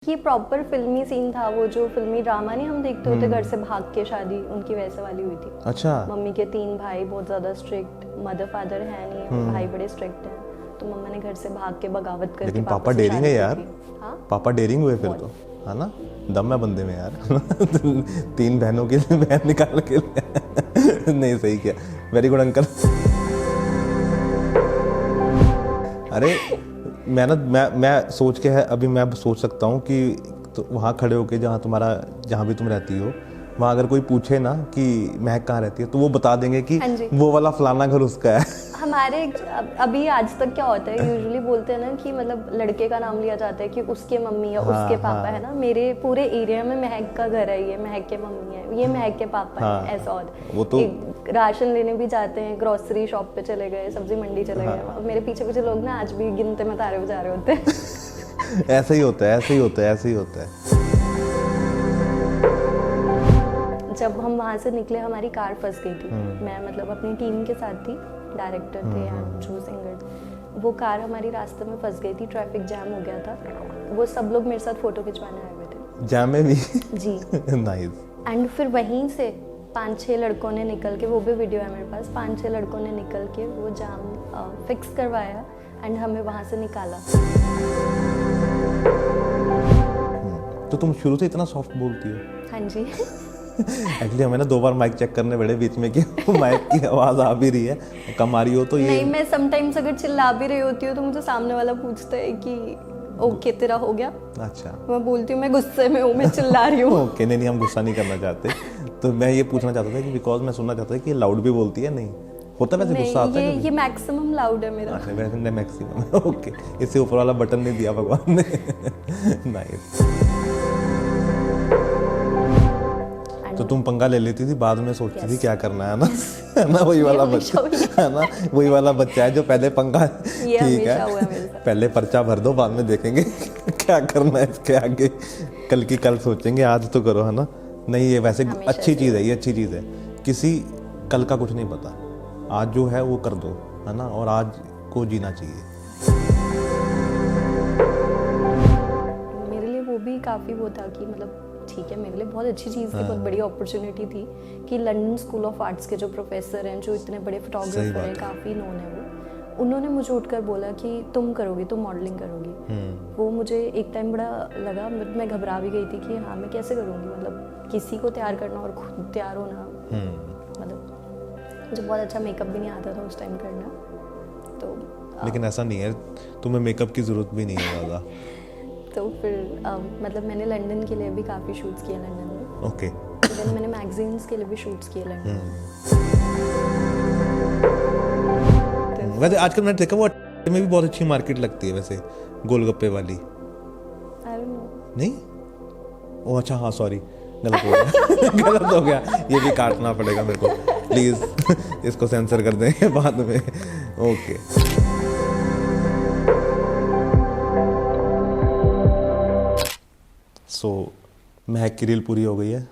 ये प्रॉपर फिल्मी सीन था, वो जो फिल्मी ड्रामा नहीं हम देखते होते घर से भाग के शादी, उनकी वैसे वाली हुई थी। अच्छा। मम्मी के 3 भाई बहुत ज्यादा स्ट्रिक्ट, मदर फादर है नहीं, भाई बड़े स्ट्रिक्ट हैं, तो मम्मा ने घर से भाग के बगावत करके लेकिन पापा डेयरिंग है यार। हाँ पापा डेयरिंग हुए फिर तो, है ना? दम है बंदे में यार। 3 बहनों के लिए बहन निकाल के नहीं, सही किया, वेरी गुड अंकल। अरे मैं सोच के है, अभी मैं सोच सकता हूँ कि तो वहाँ खड़े होके जहाँ भी तुम रहती हो, वहाँ अगर कोई पूछे ना कि महक कहाँ रहती है, तो वो बता देंगे कि हाँ वो वाला फलाना घर उसका है। हमारे अभी आज तक क्या होता है, यूजुअली बोलते हैं ना कि मतलब लड़के का नाम लिया जाता है कि उसके मम्मी या उसके पापा है ना। मेरे पूरे एरिया में महक का घर है, ये महक के मम्मी है, ये महक के पापा है, ऐसा होता है। वो तो राशन लेने भी जाते हैं, ग्रोसरी शॉप पे चले गए, सब्जी मंडी चले गए, अब मेरे पीछे पीछे लोग ना आज भी गिनते में तारे बजा रहे होते हैं। ऐसे ही होता है, ऐसे ही होता है, ऐसे ही होता है। जब हम वहाँ से निकले हमारी कार फंस गई थी। मैं मतलब अपनी टीम के साथ थी, डायरेक्टर थे एंड जो सिंगर, वो कार हमारी रास्ते में फंस गई थी, ट्रैफिक जैम हो गया था। वो सब लोग मेरे साथ फोटो खिंचवाने आए हुए थे। जैम में भी? जी। नाइस। एंड फिर वहीं से 5-6 लड़कों ने निकल के, वो भी वीडियो है मेरे पास, 5-6 लड़कों ने निकल के वो जाम फिक्स करवाया एंड हमें वहाँ से निकाला। तो तुम शुरू से इतना सॉफ्ट बोलती हो? हाँ जी। एक्चुअली हमें ना 2 बार माइक चेक करने पड़े बीच में कि माइक की आवाज आ भी रही है, कम आ रही हो तो ये नहीं, मैं समटाइम्स अगर चिल्ला भी रही होती हूँ तो मुझे सामने वाला पूछता है कि ओके तेरा हो गया। अच्छा। मैं बोलती हूँ मैं गुस्से में हूँ, मैं चिल्ला रही हूँ। ओके, नहीं हम गुस्सा नहीं करना चाहते। तो मैं ये पूछना चाहता था कि बिकॉज मैं सुनना चाहता था कि लाउड भी बोलती है, नहीं होता वैसे गुस्सा आता है? ये मैक्सिमम लाउड है मेरा। अच्छा, वैसे मैक्सिमम। ओके, इससे ऊपर वाला बटन नहीं दिया भगवान ने। नाइस। तो तुम पंगा ले लेती थी, बाद में सोचती थी क्या करना है ना। है ना, वही वाला बच्चा है ना, वही वाला बच्चा है जो पहले पंगा, ठीक है, पहले पर्चा भर दो, बाद में देखेंगे क्या करना है इसके आगे, कल की कल सोचेंगे, आज तो करो, है ना। नहीं, ये वैसे अच्छी चीज़ है, ये अच्छी चीज़ है। किसी कल का कुछ नहीं पता, आज जो है वो कर दो, है ना, और आज को जीना चाहिए। मेरे लिए वो भी काफ़ी वो था कि मतलब ठीक है, मेरे लिए बहुत अच्छी चीज़ थी, बहुत बड़ी अपॉर्चुनिटी थी कि लंदन स्कूल ऑफ आर्ट्स के जो प्रोफेसर हैं, जो इतने बड़े फोटोग्राफर हैं, काफ़ी नोन है वो, उन्होंने मुझे उठकर बोला कि तुम करोगी, तुम मॉडलिंग करोगी। वो मुझे एक टाइम बड़ा लगा, मैं घबरा भी गई थी कि हाँ मैं कैसे करूँगी, मतलब किसी को तैयार करना और खुद तैयार होना, मतलब मुझे बहुत अच्छा मेकअप भी नहीं आता था उस टाइम करना। तो लेकिन ऐसा नहीं है, तुम्हें मेकअप की ज़रूरत भी नहीं है ज़्यादा। तो फिर मतलब मैंने लंदन के लिए भी काफ़ी शूट्स किए लंदन में। ओके। फिर मैंने मैगजीन्स के लिए भी शूट्स किए लंदन में। वैसे आजकल मैंने देखा वो में भी बहुत अच्छी मार्केट लगती है वैसे, गोलगप्पे वाली। I don't know. नहीं? ओह अच्छा, हाँ सॉरी, गलत हो गया। गलत हो गया, ये भी काटना पड़ेगा मेरे को, प्लीज़ इसको सेंसर कर देंगे बाद में। ओके। सो महक की रील पूरी हो गई है।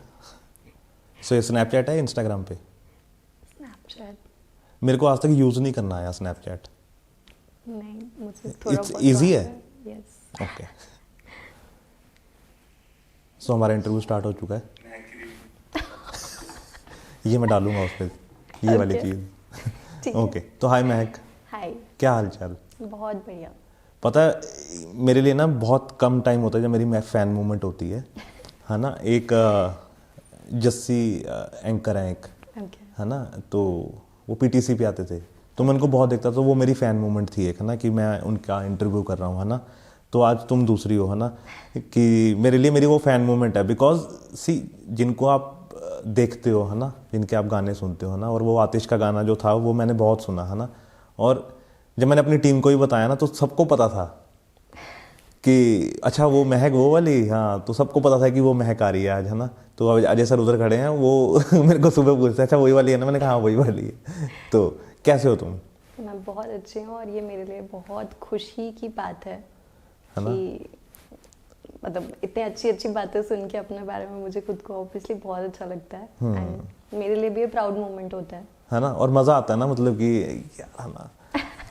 सो ये स्नैपचैट है, इंस्टाग्राम पे? स्नैपचैट मेरे को आज तक यूज़ नहीं करना आया स्नैपचैट। नहीं, मुझे थोड़ा बहुत ईजी है? यस। ओके। सो हमारा इंटरव्यू स्टार्ट हो चुका है। ये मैं डालूंगा उस पर, ये वाली चीज़। ओके, तो हाय महक। हाय। क्या हाल चाल? बहुत बढ़िया। पता है मेरे लिए ना बहुत कम टाइम होता है जब मेरी फैन मूवमेंट होती है ना। एक जस्सी एंकर है एक, है ना, तो वो पीटीसी पे आते थे, तो मैं उनको बहुत देखता था, तो वो मेरी फ़ैन मूवमेंट थी एक, है ना, कि मैं उनका इंटरव्यू कर रहा हूँ, है ना। तो आज तुम दूसरी हो, है ना, कि मेरे लिए मेरी वो फ़ैन मूवमेंट है। बिकॉज सी, जिनको आप देखते हो, है ना, जिनके आप गाने सुनते हो, है ना, और वो आतिश का गाना जो था वो मैंने बहुत सुना, है ना, और जब मैंने अपनी टीम को ही बताया ना तो सबको पता था कि अच्छा वो महक वो वाली, हाँ, तो सबको पता था कि वो महक आ रही है आज, है ना। तो अजय सर उधर खड़े हैं, वो मेरे को सुबह पूछते अच्छा वही वाली है ना, मैंने कहा हाँ वही वाली है। तो कैसे हो तुम? मैं बहुत अच्छी हूँ और ये मेरे लिए बहुत खुशी की बात है ना, कि मतलब इतनी अच्छी अच्छी बातें सुन के अपने बारे में मुझे खुद को ऑब्वियसली बहुत अच्छा लगता है, एंड मेरे लिए भी ये प्राउड मोमेंट होता है ना, और मज़ा आता है ना, मतलब कि यार, है ना,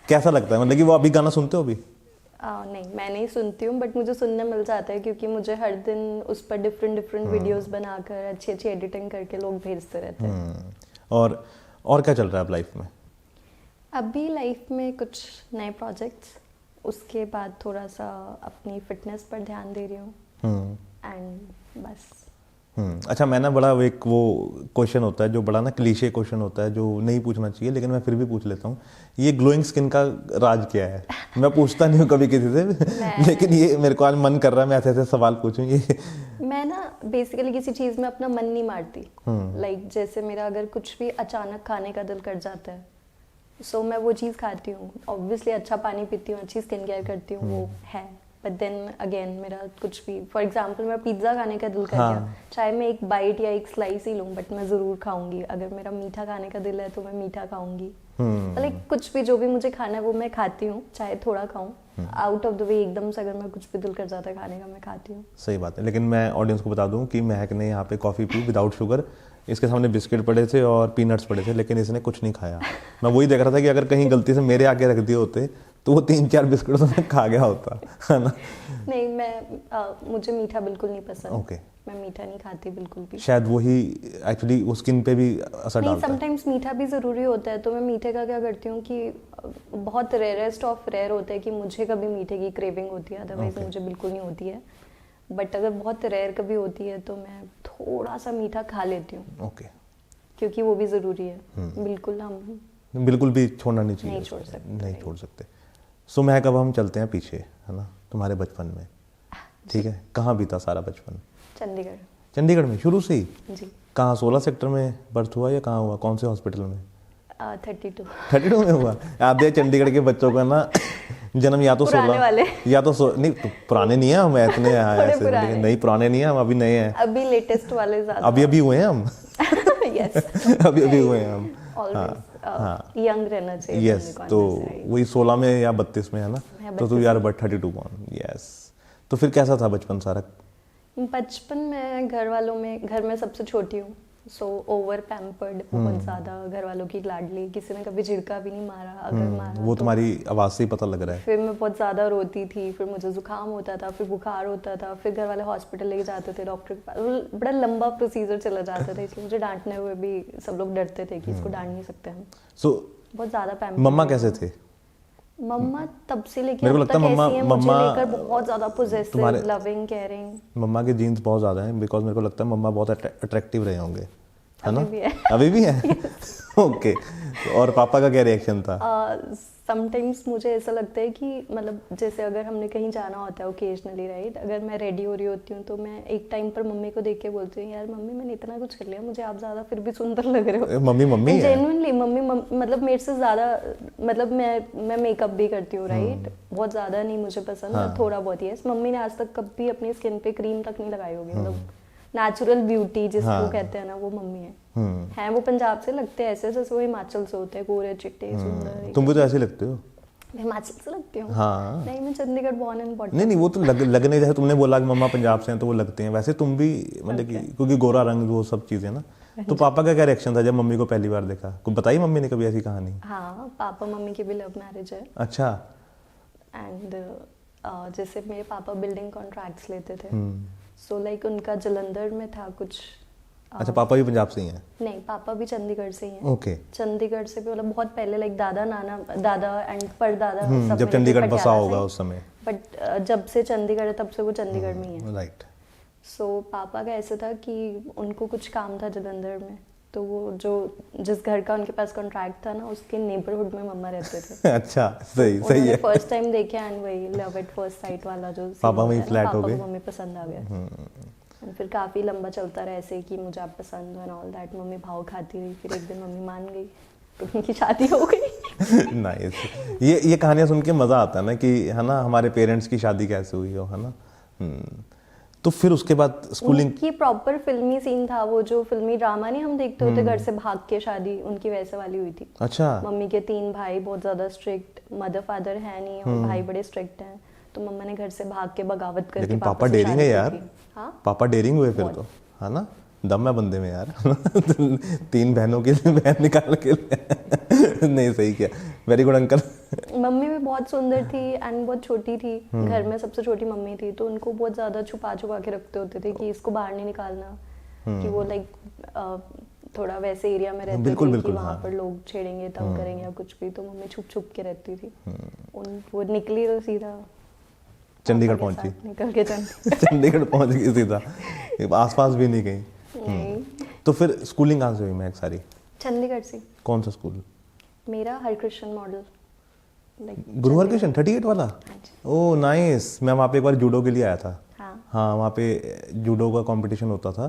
कैसा लगता है, मतलब कि वो अभी गाना सुनते हो अभी? नहीं, मैं नहीं सुनती हूँ, बट मुझे सुनने मिल जाता है क्योंकि मुझे हर दिन उस पर डिफरेंट वीडियोस बनाकर अच्छी अच्छी एडिटिंग करके लोग भेजते रहते हैं। और क्या चल रहा है अब लाइफ में? अभी लाइफ में कुछ नए प्रोजेक्ट्स, उसके बाद थोड़ा सा अपनी फिटनेस पर ध्यान दे रही हूँ एंड बस। अच्छा, मैं ना बड़ा एक वो क्वेश्चन होता है जो बड़ा ना क्लीशे क्वेश्चन होता है जो नहीं पूछना चाहिए, लेकिन मैं फिर भी पूछ लेता हूँ, ये ग्लोइंग स्किन का राज क्या है? मैं पूछता नहीं हूँ कभी किसी से लेकिन ये मेरे को आज मन कर रहा है मैं ऐसे ऐसे सवाल पूछूं। ये मैं ना बेसिकली किसी चीज़ में अपना मन नहीं मारती। लाइक जैसे मेरा अगर कुछ भी अचानक खाने का दिल कर जाता है, सो मैं वो चीज़ खाती हूँ। ऑब्वियसली अच्छा पानी पीती हूँ, अच्छी स्किन केयर करती हूँ, वो है। बट देन अगेन मेरा कुछ भी, फॉर एग्जांपल मेरा पिज्ज़ा खाने का दिल कर गया, चाहे मैं एक बाइट या एक स्लाइस ही लूँ, बट मैं ज़रूर खाऊंगी। अगर मेरा मीठा खाने का दिल है तो मैं मीठा खाऊंगी। लाइक कुछ भी जो भी मुझे खाना है वो मैं खाती हूँ, चाहे थोड़ा खाऊं। आउट ऑफ द वे एकदम से अगर मैं कुछ भी दिल कर जाता है खाने का, मैं खाती हूँ। सही बात है। लेकिन मैं ऑडियंस को बता दूं कि महक ने यहाँ पे कॉफ़ी पी विदाउट शुगर, इसके सामने बिस्किट पड़े थे और पीनट्स पड़े थे, लेकिन इसने कुछ नहीं खाया। मैं वही देख रहा था कि अगर कहीं गलती से मेरे आगे रख दिए होते तो वो 3-4 बिस्किट तो मैं खा गया होता, है ना? नहीं, मुझे मीठा बिल्कुल नहीं पसंद। ओके। मैं मीठा नहीं खाती बिल्कुल भी। शायद वही एक्चुअली वो स्किन पे भी असर डालता है। समटाइम्स मीठा भी ज़रूरी होता है, तो मैं मीठे का क्या करती हूँ कि बहुत रेयरेस्ट ऑफ रेयर होता है कि मुझे कभी मीठे की क्रेविंग होती है, अदरवाइज मुझे बिल्कुल नहीं होती है। बट अगर बहुत रेयर कभी होती है तो मैं थोड़ा सा मीठा खा लेती हूँ। ओके। क्योंकि वो भी ज़रूरी है। बिल्कुल हम बिल्कुल भी छोड़ना नहीं चाहिए। नहीं छोड़ सकते। सो महक, अब हम चलते हैं पीछे, है ना, तुम्हारे बचपन में। ठीक है, कहाँ बीता सारा बचपन? चंडीगढ़। चंडीगढ़ में शुरू से ही? जी। कहाँ, 16 सेक्टर में बर्थ हुआ या कहाँ हुआ, कौन से हॉस्पिटल में? 32 में हुआ। याद है चंडीगढ़ के बच्चों का ना जन्म या तो 16 या तो नहीं, तो पुराने नहीं है हम, इतने ऐसे नहीं, पुराने नहीं है हम, अभी नए हैं, अभी लेटेस्ट वाले ज़्यादा अभी हुए हैं हम। यस, अभी हुए हैं हम। यंग रहना चाहिए। यस, तो वही 16 में या 32 में, है ना? तो तू यार 32 बॉर्न। यस। तो फिर कैसा था बचपन सारा? बचपन में घर में सबसे छोटी हूँ, सो ओवर पैम्पर्ड, बहुत ज़्यादा घर वालों की लाडली, किसी ने कभी झिड़का भी नहीं मारा। अगर मारा वो तो तुम्हारी आवाज़ से ही पता लग रहा है। फिर मैं बहुत ज़्यादा रोती थी, फिर मुझे जुकाम होता था, फिर बुखार होता था, फिर घर वाले हॉस्पिटल लेके जाते थे डॉक्टर के पास। बड़ा लंबा प्रोसीजर चला जाता था, इसलिए मुझे डांटने हुए भी सब लोग डरते थे कि इसको डांट नहीं सकते हम। बहुत ज़्यादा पैम्पर्ड। मम्मा कैसे थे? मम्मा तब से लेके मेरे को लगता है मम्मा लेकर बहुत ज्यादा पोजेसिव, लविंग, केयरिंग। मम्मा के जीन्स बहुत ज्यादा हैं, बिकॉज मेरे को लगता है मम्मा बहुत अट्रैक्टिव रहे होंगे, है ना? अभी भी है। ओके। और पापा का क्या रिएक्शन था? समटाइम्स मुझे ऐसा लगता है कि मतलब जैसे अगर हमने कहीं जाना होता है ओकेजनली, राइट, अगर मैं रेडी हो रही होती हूँ तो मैं एक टाइम पर मम्मी को देख के बोलती हूँ, यार मम्मी मैंने इतना कुछ कर लिया, मुझे आप ज़्यादा फिर भी सुंदर लग रहे हो। मम्मी जेन्युइनली मम्मी मतलब मेरे से ज़्यादा, मतलब मैं मेकअप भी करती हूँ, राइट, बहुत ज़्यादा नहीं मुझे पसंद, थोड़ा बहुत ही है। मम्मी ने आज तक कभी अपनी स्किन पे क्रीम तक नहीं लगाई होगी, मतलब नेचुरल ब्यूटी जिसको कहते हैं ना, वो मम्मी है। वो पंजाब से लगते हैं ऐसे जैसे वो हिमाचल से होते हैं, गोरे चिट्टे सुंदर। तुम भी तो ऐसे लगते हो। हिमाचल से लगती हूँ। हाँ। नहीं, मैं चंडीगढ़ बॉर्न एंड बॉटम। नहीं, वो तो लगने, जैसे तुमने बोला कि मम्मा पंजाब से हैं तो वो लगते हैं, वैसे तुम भी मतलब कि क्योंकि गोरा रंग वो सब चीजें ना। तो पापा का क्या रिएक्शन था जब मम्मी को पहली बार देखा? कुछ बताई मम्मी ने कभी ऐसी कहानी? हाँ, पापा मम्मी की भी लव मैरिज है। अच्छा। एंड जैसे मेरे पापा बिल्डिंग कॉन्ट्रैक्ट्स लेते थे, सो लाइक उनका जलंधर में था कुछ। अच्छा, पापा भी पंजाब से ही हैं? नहीं, पापा भी चंडीगढ़ से ही हैं। ओके। चंडीगढ़ से भी, मतलब बहुत पहले, लाइक दादा एंड परदादा सब जब चंडीगढ़ बसा होगा उस समय। बट जब से चंडीगढ़ है तब से वो चंडीगढ़ में ही है। राइट। सो पापा का ऐसा था कि उनको कुछ काम था जलंधर में, तो वो जिस घर का उनके पास कॉन्ट्रैक्ट था ना, उसके नेबरहुड में मम्मा रहते थे। अच्छा, सही है। फर्स्ट टाइम देखे एंड वही लव एट फर्स्ट साइट वाला जो पापा वही फ्लैट हो गए, मम्मी पसंद आ गया। फिर काफी लंबा चलता रहा ऐसे कि मुझे आप पसंद हो एंड ऑल दैट। मम्मी भाव खाती रही, फिर एक दिन मम्मी मान गई तो उनकी शादी हो गई। नाइस। ये कहानियां सुन के मजा आता है ना कि, है ना, हमारे पेरेंट्स की शादी कैसे हुई हो, है ना। तो फिर उसके बाद स्कूलिंग की प्रॉपर फिल्मी सीन था, वो जो फिल्मी ड्रामा नहीं हम देखते होते घर से भाग के शादी, उनकी वैसे वाली हुई थी। अच्छा। मम्मी के 3 भाई बहुत ज्यादा स्ट्रिक्ट, मदर फादर है नहीं और भाई बड़े स्ट्रिक्ट हैं, तो मम्मा ने घर से भाग के बगावत करके लेकिन पापा डेयरिंग है यार। हाँ, पापा डेयरिंग हुए फिर तो, है ना। दम है बंदे में यार। 3 बहनों के लिए बहन निकाल के नहीं, सही किया, वेरी गुड अंकल। मम्मी भी बहुत सुंदर थी एंड बहुत छोटी थी, घर में सबसे छोटी मम्मी थी, तो उनको बहुत ज़्यादा छुपा छुपा के रखते होते थे कि इसको बाहर नहीं निकालना, कि वो लाइक थोड़ा वैसे एरिया में रहते बिल्कुल, थे बिल्कुल, कि वहाँ हाँ। पर लोग छेड़ेंगे तंग करेंगे या कुछ भी, तो मम्मी छुप छुप के रहती थी। वो निकली तो सीधा चंडीगढ़ पापा के पहुंची। साथ निकल के चंडीगढ़। चंडीगढ़ पहुंच गई सीधा, आसपास भी नहीं गई। नहीं, तो फिर स्कूलिंग कहाँ से हुई महक सारी? चंडीगढ़ से। कौन सा स्कूल? मेरा हरकृष्ण मॉडल, लाइक गुरु हरकृष्ण 38 वाला? हाँ जी। Oh nice. मैं वहाँ पे एक बार जूडो के लिए आया था। हाँ, वहाँ पे जूडो का कंपटीशन होता था,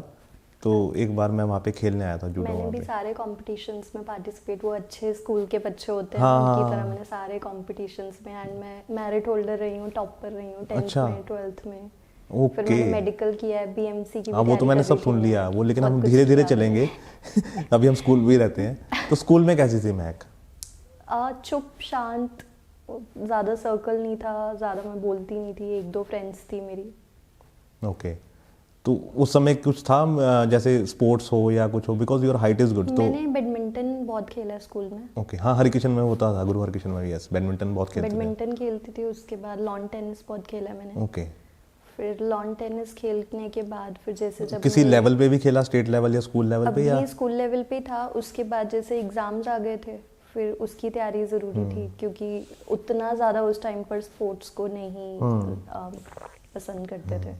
तो एक बार मैं वहाँ पे खेलने आया था जूडो। मैंने वहाँ भी पे सारे कॉम्पिटिशंस में पार्टिसिपेट, वो अच्छे स्कूल के बच्चे होते हैं हाँ, उनकी हाँ, तरह हाँ। मैंने सारे कॉम्पिटिशंस में, एंड मैं मेरिट होल्डर रही हूँ, टॉपर रही हूँ 10th अच्छा। में 12th में। फिर ओके। मैंने मेडिकल किया है, बीएमसी की भी हाँ, वो तो तैयारी मैंने कर सब रही सुन थी लिया मैं। वो, लेकिन बहुत हम कुछ धीरे धीरे किया मैंने। चलेंगे। अभी हम स्कूल भी रहते हैं, तो स्कूल में कैसी थी महक? चुप शांत, ज़्यादा सर्कल नहीं था, ज़्यादा मैं बोलती नहीं थी, 1-2 फ्रेंड्स थी मेरी। ओके। तो उस समय कुछ था जैसे स्पोर्ट्स हो या कुछ हो, because your height is good, तो मैंने बैडमिंटन बहुत खेला है स्कूल में। ओके। हाँ, हरिकिशन में होता था, गुरु हरकृष्ण में, यस, बैडमिंटन बहुत खेलते थे। बैडमिंटन खेलती थी, उसके बाद लॉन टेनिस बहुत खेला है मैंने। ओके। फिर लॉन टेनिस खेलने के बाद फिर जैसे जब किसी मेरे- लेवल पे भी खेला, स्टेट लेवल या स्कूल लेवल पे, या अभी स्कूल लेवल पे था, उसके बाद जैसे एग्जाम्स आ गए थे, फिर उसकी तैयारी ज़रूरी थी, क्योंकि उतना ज़्यादा उस टाइम पर स्पोर्ट्स को नहीं पसंद करते थे।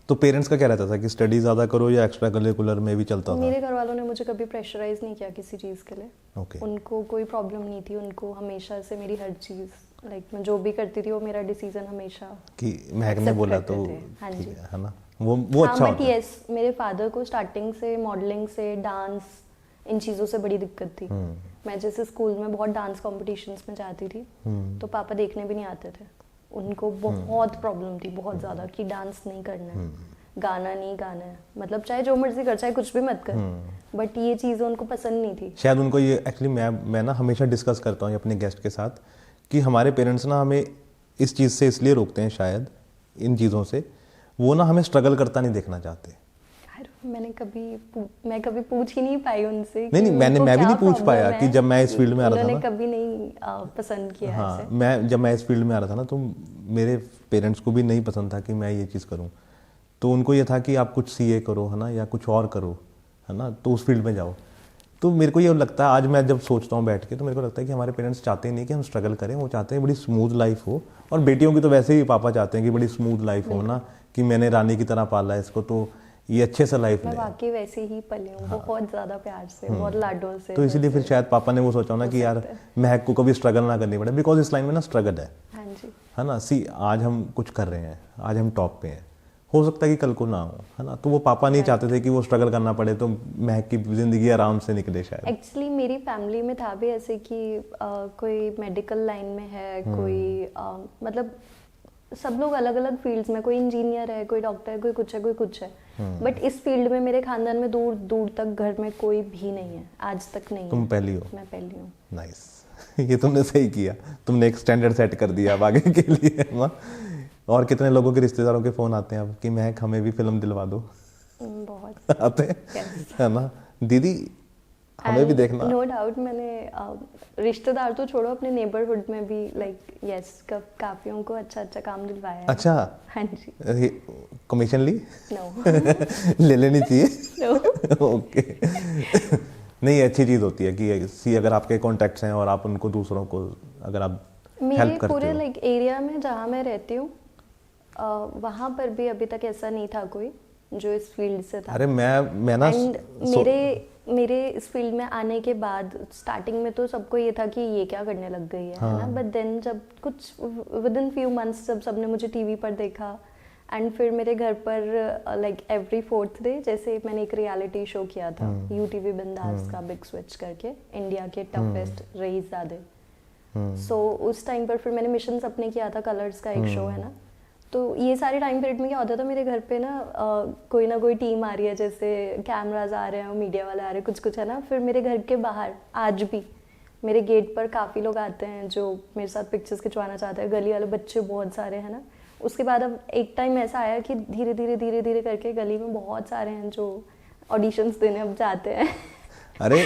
तो पेरेंट्स का क्या रहता था कि स्टडी ज़्यादा करो या एक्स्ट्रा करिकुलर में भी चलता था? मेरे घर वालों ने मुझे कभी प्रेशराइज नहीं किया किसी चीज़ के लिए। ओके। उनको कोई प्रॉब्लम नहीं थी, उनको हमेशा से मेरी हर चीज़, लाइक मैं जो भी करती थी वो मेरा डिसीजन हमेशा कि महक ने accept बोला करते तो थे। हाँ ठीक जी। है ना, वो अच्छा हाँ, बट होता है। यस, मेरे फादर को स्टार्टिंग से मॉडलिंग से, डांस, इन चीज़ों से बड़ी दिक्कत थी। मैं जैसे स्कूल में बहुत डांस कॉम्पिटिशन्स में जाती थी, तो पापा देखने भी नहीं आते थे। उनको बहुत प्रॉब्लम थी, बहुत ज़्यादा, कि डांस नहीं करना है, गाना नहीं गाना है, मतलब चाहे जो मर्जी कर, चाहे कुछ भी मत कर, बट ये चीज़ें उनको पसंद नहीं थी। शायद उनको ये, एक्चुअली मैं ना हमेशा डिस्कस करता हूँ अपने गेस्ट के साथ कि हमारे पेरेंट्स ना हमें इस चीज़ से इसलिए रोकते हैं, शायद इन चीज़ों से, वो ना हमें स्ट्रगल करता नहीं देखना चाहते। मैं कभी पूछ ही नहीं पाई उनसे। नहीं, मैं भी नहीं पूछ पाया कि जब मैं इस फील्ड में आ रहा था ना, उन्होंने कभी नहीं पसंद किया हाँ, ऐसे। जब मैं इस फील्ड में आ रहा था ना, तो मेरे पेरेंट्स को भी नहीं पसंद था कि मैं ये चीज़ करूँ। तो उनको ये था कि आप कुछ सीए करो, है ना, या कुछ और करो, है ना, तो उस फील्ड में जाओ। तो मेरे को ये लगता है, आज मैं जब सोचता हूँ बैठ के, तो मेरे को लगता है कि हमारे पेरेंट्स चाहते ही नहीं कि हम स्ट्रगल करें, वो चाहते हैं बड़ी स्मूथ लाइफ हो। और बेटियों की तो वैसे ही पापा चाहते हैं कि बड़ी स्मूथ लाइफ हो ना, कि मैंने रानी की तरह पाला है इसको, तो ये अच्छे से लाइफ मैं ले। वाकई वैसे ही पली हूँ, बहुत ज़्यादा प्यार से, बहुत लाडों से। तो इसीलिए फिर शायद पापा ने वो सोचा ना कि यार महक को कभी स्ट्रगल ना करनी पड़े, बिकॉज इस लाइन में ना स्ट्रगल है। हाँ जी। है ना, आज हम कुछ कर रहे हैं, आज हम टॉप पे हैं, हो सकता है कि कल को ना हो, है ना, तो वो पापा नहीं चाहते थे कि वो स्ट्रगल करना पड़े, तो महक की जिंदगी आराम से निकले शायद। एक्चुअली मेरी फैमिली में था भी ऐसे कि कोई मेडिकल लाइन में है, कोई मतलब सब लोग अलग अलग फील्ड्स में, कोई इंजीनियर है, कोई डॉक्टर है, कोई कुछ है, कोई कुछ है, बट इस फील्ड में मेरे खानदान में दूर दूर तक घर में कोई भी नहीं है, आज तक नहीं तुम है। पहली हो? मैं पहली हूँ। नाइस। ये तुमने सही किया, तुमने एक स्टैंडर्ड सेट कर दिया अब आगे के लिए। और कितने लोगों के रिश्तेदारों के फोन आते हैं अब कि महक हमें भी फिल्म दिलवा दो? बहुत आते हैं, है ना, दीदी हमें भी देखना। नो डाउट, मैंने रिश्तेदार तो छोड़ो, अपने नेबरहुड में भी लाइक यस काफियों को अच्छा अच्छा काम दिलवाया है। अच्छा। हाँ जी। कमीशन ली? नो। ले लेनी चाहिए। नो। ओके। नहीं, अच्छी चीज़ होती है कि अगर आपके कॉन्टैक्ट्स हैं और आप उनको दूसरों को अगर आप मेरे हेल्प करते पूरे हो। लाइक एरिया में जहाँ मैं रहती हूँ, वहाँ पर भी अभी तक ऐसा नहीं था कोई जो इस फील्ड से था। अरे मैं ना एंड मेरे इस फील्ड में आने के बाद स्टार्टिंग में तो सबको ये था कि ये क्या करने लग गई है ना, बट देन जब कुछ विद इन फ्यू मंथ्स जब सबने मुझे टीवी पर देखा, एंड फिर मेरे घर पर लाइक एवरी 4th डे जैसे मैंने एक रियलिटी शो किया था यूटीवी बिंदास का, बिग स्विच करके, इंडिया के टफेस्ट रईसज़ादे। सो उस टाइम पर फिर मैंने मिशन सपने किया था, कलर्स का एक शो है ना, तो ये सारे टाइम पीरियड में क्या होता था, मेरे घर पे ना कोई ना कोई टीम आ रही है, जैसे कैमराज आ रहे हैं, मीडिया वाले आ रहे हैं, कुछ कुछ है ना, फिर मेरे घर के बाहर आज भी मेरे गेट पर काफ़ी लोग आते हैं जो मेरे साथ पिक्चर्स खिंचवाना चाहते हैं, गली वाले बच्चे बहुत सारे हैं ना। उसके बाद अब एक टाइम ऐसा आया कि धीरे धीरे करके गली में बहुत सारे हैं जो ऑडिशंस देने अब जाते हैं। अरे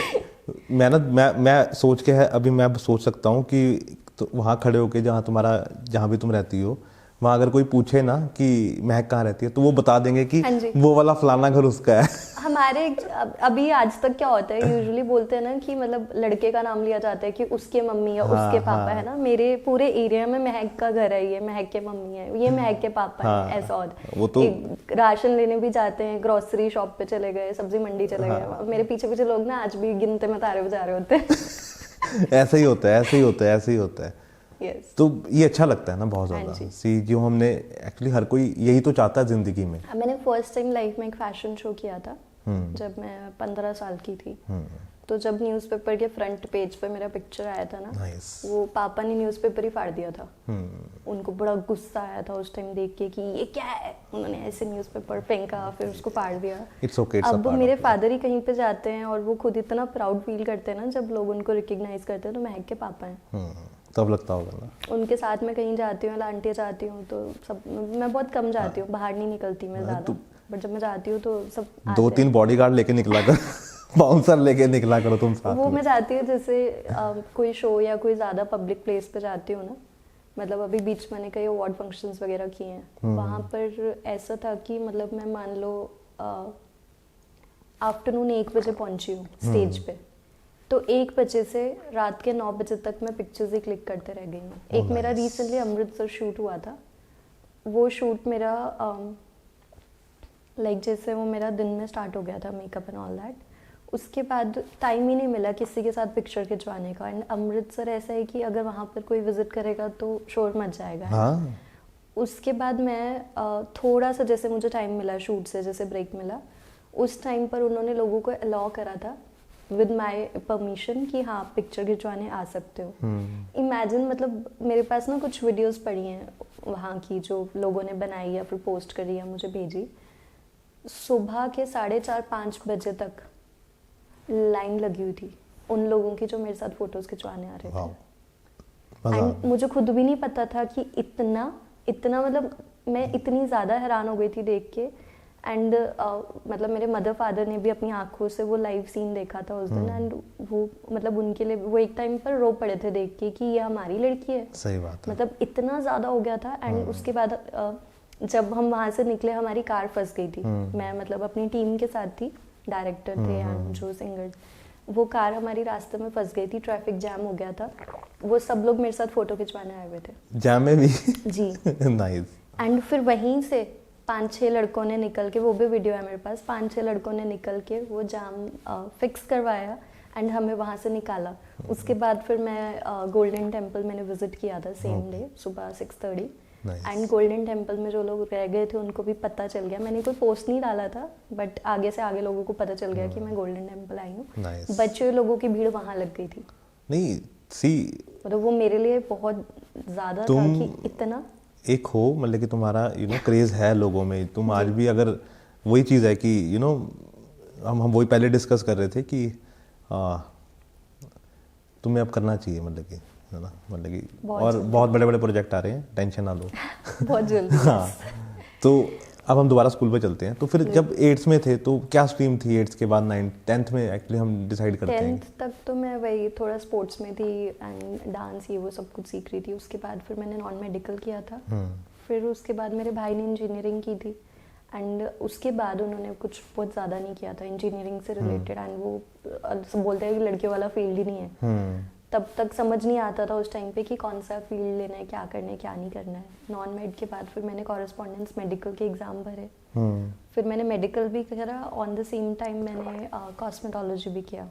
मैं सोच के है, अभी मैं सोच सकता हूँ कि तो वहाँ खड़े होके जहाँ भी तुम रहती हो, वहाँ अगर कोई पूछे ना कि महक कहाँ रहती है, तो वो बता देंगे कि हाँ जी। वो वाला फलाना घर उसका है। हमारे अभी आज तक क्या होता है, यूजुअली बोलते हैं ना कि मतलब लड़के का नाम लिया जाता है कि उसके मम्मी या उसके पापा है ना। मेरे पूरे एरिया में महक का घर है, ये महक के मम्मी है, ये महक के पापा है, ऐसा होता है। वो तो राशन लेने भी जाते हैं, ग्रोसरी शॉप पे चले गए, सब्जी मंडी चले गए, मेरे पीछे पीछे लोग ना आज भी गिनते में तारे बजा रहे होते हैं। ऐसे ही होता है, ऐसे ही होता है, ऐसे ही होता है। Yes. तो ये अच्छा लगता है ना बहुत ज़्यादा। सी जो हमने एक्चुअली हर कोई यही तो चाहता है ज़िंदगी में। मैंने फर्स्ट टाइम लाइफ में एक फैशन शो किया था जब मैं 15 साल की थी। तो जब न्यूज़पेपर के फ्रंट पेज पे मेरा पिक्चर आया था ना, वो पापा ने न्यूज़पेपर ही फाड़ दिया था। उनको बड़ा गुस्सा आया था उस टाइम देख के कि ये क्या है, उन्होंने ऐसे न्यूज़पेपर फेंका, फिर उसको फाड़ दिया। अब मेरे फादर ही कहीं पे जाते हैं और वो खुद इतना प्राउड फील करते हैं ना जब लोग उनको रिकग्नाइज करते हैं, तो महक के पापा हैं। तब लगता होगा ना। उनके साथ में कहीं जाती हूँ, लांटिया जाती हूँ तो सब, मैं बहुत कम जाती हूँ, बाहर नहीं निकलती मैं ज़्यादा, बट जब मैं जाती हूँ तो सब 2-3 बॉडीगार्ड लेके निकला कर, बाउंसर लेके निकला करो तुम साथ। वो मैं जाती हूँ जैसे कोई शो या कोई ज़्यादा पब्लिक प्लेस पे जाती हूँ ना, मतलब अभी बीच मैंने कई अवार्ड फंक्शंस वगैरह किए हैं, वहाँ पर ऐसा था कि मतलब मैं मान लो आफ्टरनून 1 बजे पहुँची हूँ स्टेज पे, तो 1 बजे से रात के 9 बजे तक मैं पिक्चर्स ही क्लिक करते रह गई हूँ। एक मेरा रिसेंटली अमृतसर शूट हुआ था, वो शूट मेरा लाइक जैसे वो मेरा दिन में स्टार्ट हो गया था, मेकअप एंड ऑल दैट, उसके बाद टाइम ही नहीं मिला किसी के साथ पिक्चर खिंचवाने का। एंड अमृतसर ऐसा है कि अगर वहाँ पर कोई विजिट करेगा तो शोर मच जाएगा। हाँ। उसके बाद मैं थोड़ा सा जैसे मुझे टाइम मिला शूट से, जैसे ब्रेक मिला, उस टाइम पर उन्होंने लोगों को अलाउ करा था विद माई परमिशन कि हाँ पिक्चर खिंचवाने आ सकते हो। इमेजिन, मतलब मेरे पास ना कुछ वीडियोस पड़ी हैं वहाँ की जो लोगों ने बनाई या फिर पोस्ट करी या मुझे भेजी। सुबह के 4:30-5 बजे तक लाइन लगी हुई थी उन लोगों की जो मेरे साथ फोटोज खिंचवाने आ रहे थे। एंड मुझे खुद भी नहीं पता था कि इतना मतलब मैं इतनी ज़्यादा हैरान हो गई थी देख के। एंड मतलब मेरे मदर फादर ने भी अपनी आंखों से वो लाइव सीन देखा था उस दिन, एंड वो मतलब उनके लिए वो एक टाइम पर रो पड़े थे देख के कि ये हमारी लड़की है। सही बात है। मतलब इतना ज़्यादा हो गया था। एंड उसके बाद जब हम वहाँ से निकले हमारी कार फंस गई थी। मैं मतलब अपनी टीम के साथ थी, डायरेक्टर थे एंड जो सिंगर, वो कार हमारी रास्ते में फंस गई थी, ट्रैफिक जैम हो गया था। वो सब लोग मेरे साथ फोटो खिंचवाने आए हुए थे जैम में भी। जी नाइस। एंड फिर वहीं से 5-6 लड़कों ने निकल के, वो भी वीडियो है मेरे पास, 5-6 लड़कों ने निकल के वो जाम फिक्स करवाया एंड हमें वहाँ से निकाला। उसके बाद फिर मैं गोल्डन टेम्पल मैंने विजिट किया था सेम डे सुबह 6:30। एंड गोल्डन टेम्पल में जो लोग रह गए थे उनको भी पता चल गया, मैंने कोई पोस्ट नहीं डाला था बट आगे से आगे लोगों को पता चल गया कि मैं गोल्डन टेम्पल आई हूँ। बच्चे लोगों की भीड़ वहाँ लग गई थी। नहीं सी मतलब वो मेरे लिए बहुत ज़्यादा था कि इतना एक हो, मतलब कि तुम्हारा क्रेज है लोगों में। तुम आज भी अगर वही चीज़ है कि हम वही पहले डिस्कस कर रहे थे कि तुम्हें अब करना चाहिए, मतलब कि है ना, मतलब कि और बहुत बड़े बड़े प्रोजेक्ट आ रहे हैं, टेंशन ना लो। बहुत जल्दी। हाँ, तो अब हम दोबारा स्कूल पे चलते हैं। तो फिर जब 8th में थे तो क्या स्ट्रीम थी 8th के बाद? 10th में एक्चुअली हम डिसाइड करते हैं। 10th तक तो मैं वही थोड़ा स्पोर्ट्स में थी एंड डांस ये वो सब कुछ सीख रही थी। उसके बाद फिर मैंने नॉन मेडिकल किया था। फिर उसके बाद मेरे भाई ने इंजीनियरिंग की थी एंड उसके बाद उन्होंने कुछ बहुत ज़्यादा नहीं किया था इंजीनियरिंग से रिलेटेड। एंड वो बोलते हैं कि लड़कियों वाला फील्ड ही नहीं है। तब तक समझ नहीं आता था उस टाइम पे कि कौन सा फील्ड लेना है, क्या करना है, क्या नहीं करना है। नॉन मेड के बाद फिर मैंने कॉरेस्पॉन्डेंस मेडिकल के एग्ज़ाम भरे। फिर मैंने मेडिकल भी करा, ऑन द सेम टाइम मैंने कॉस्मेटोलॉजी भी किया।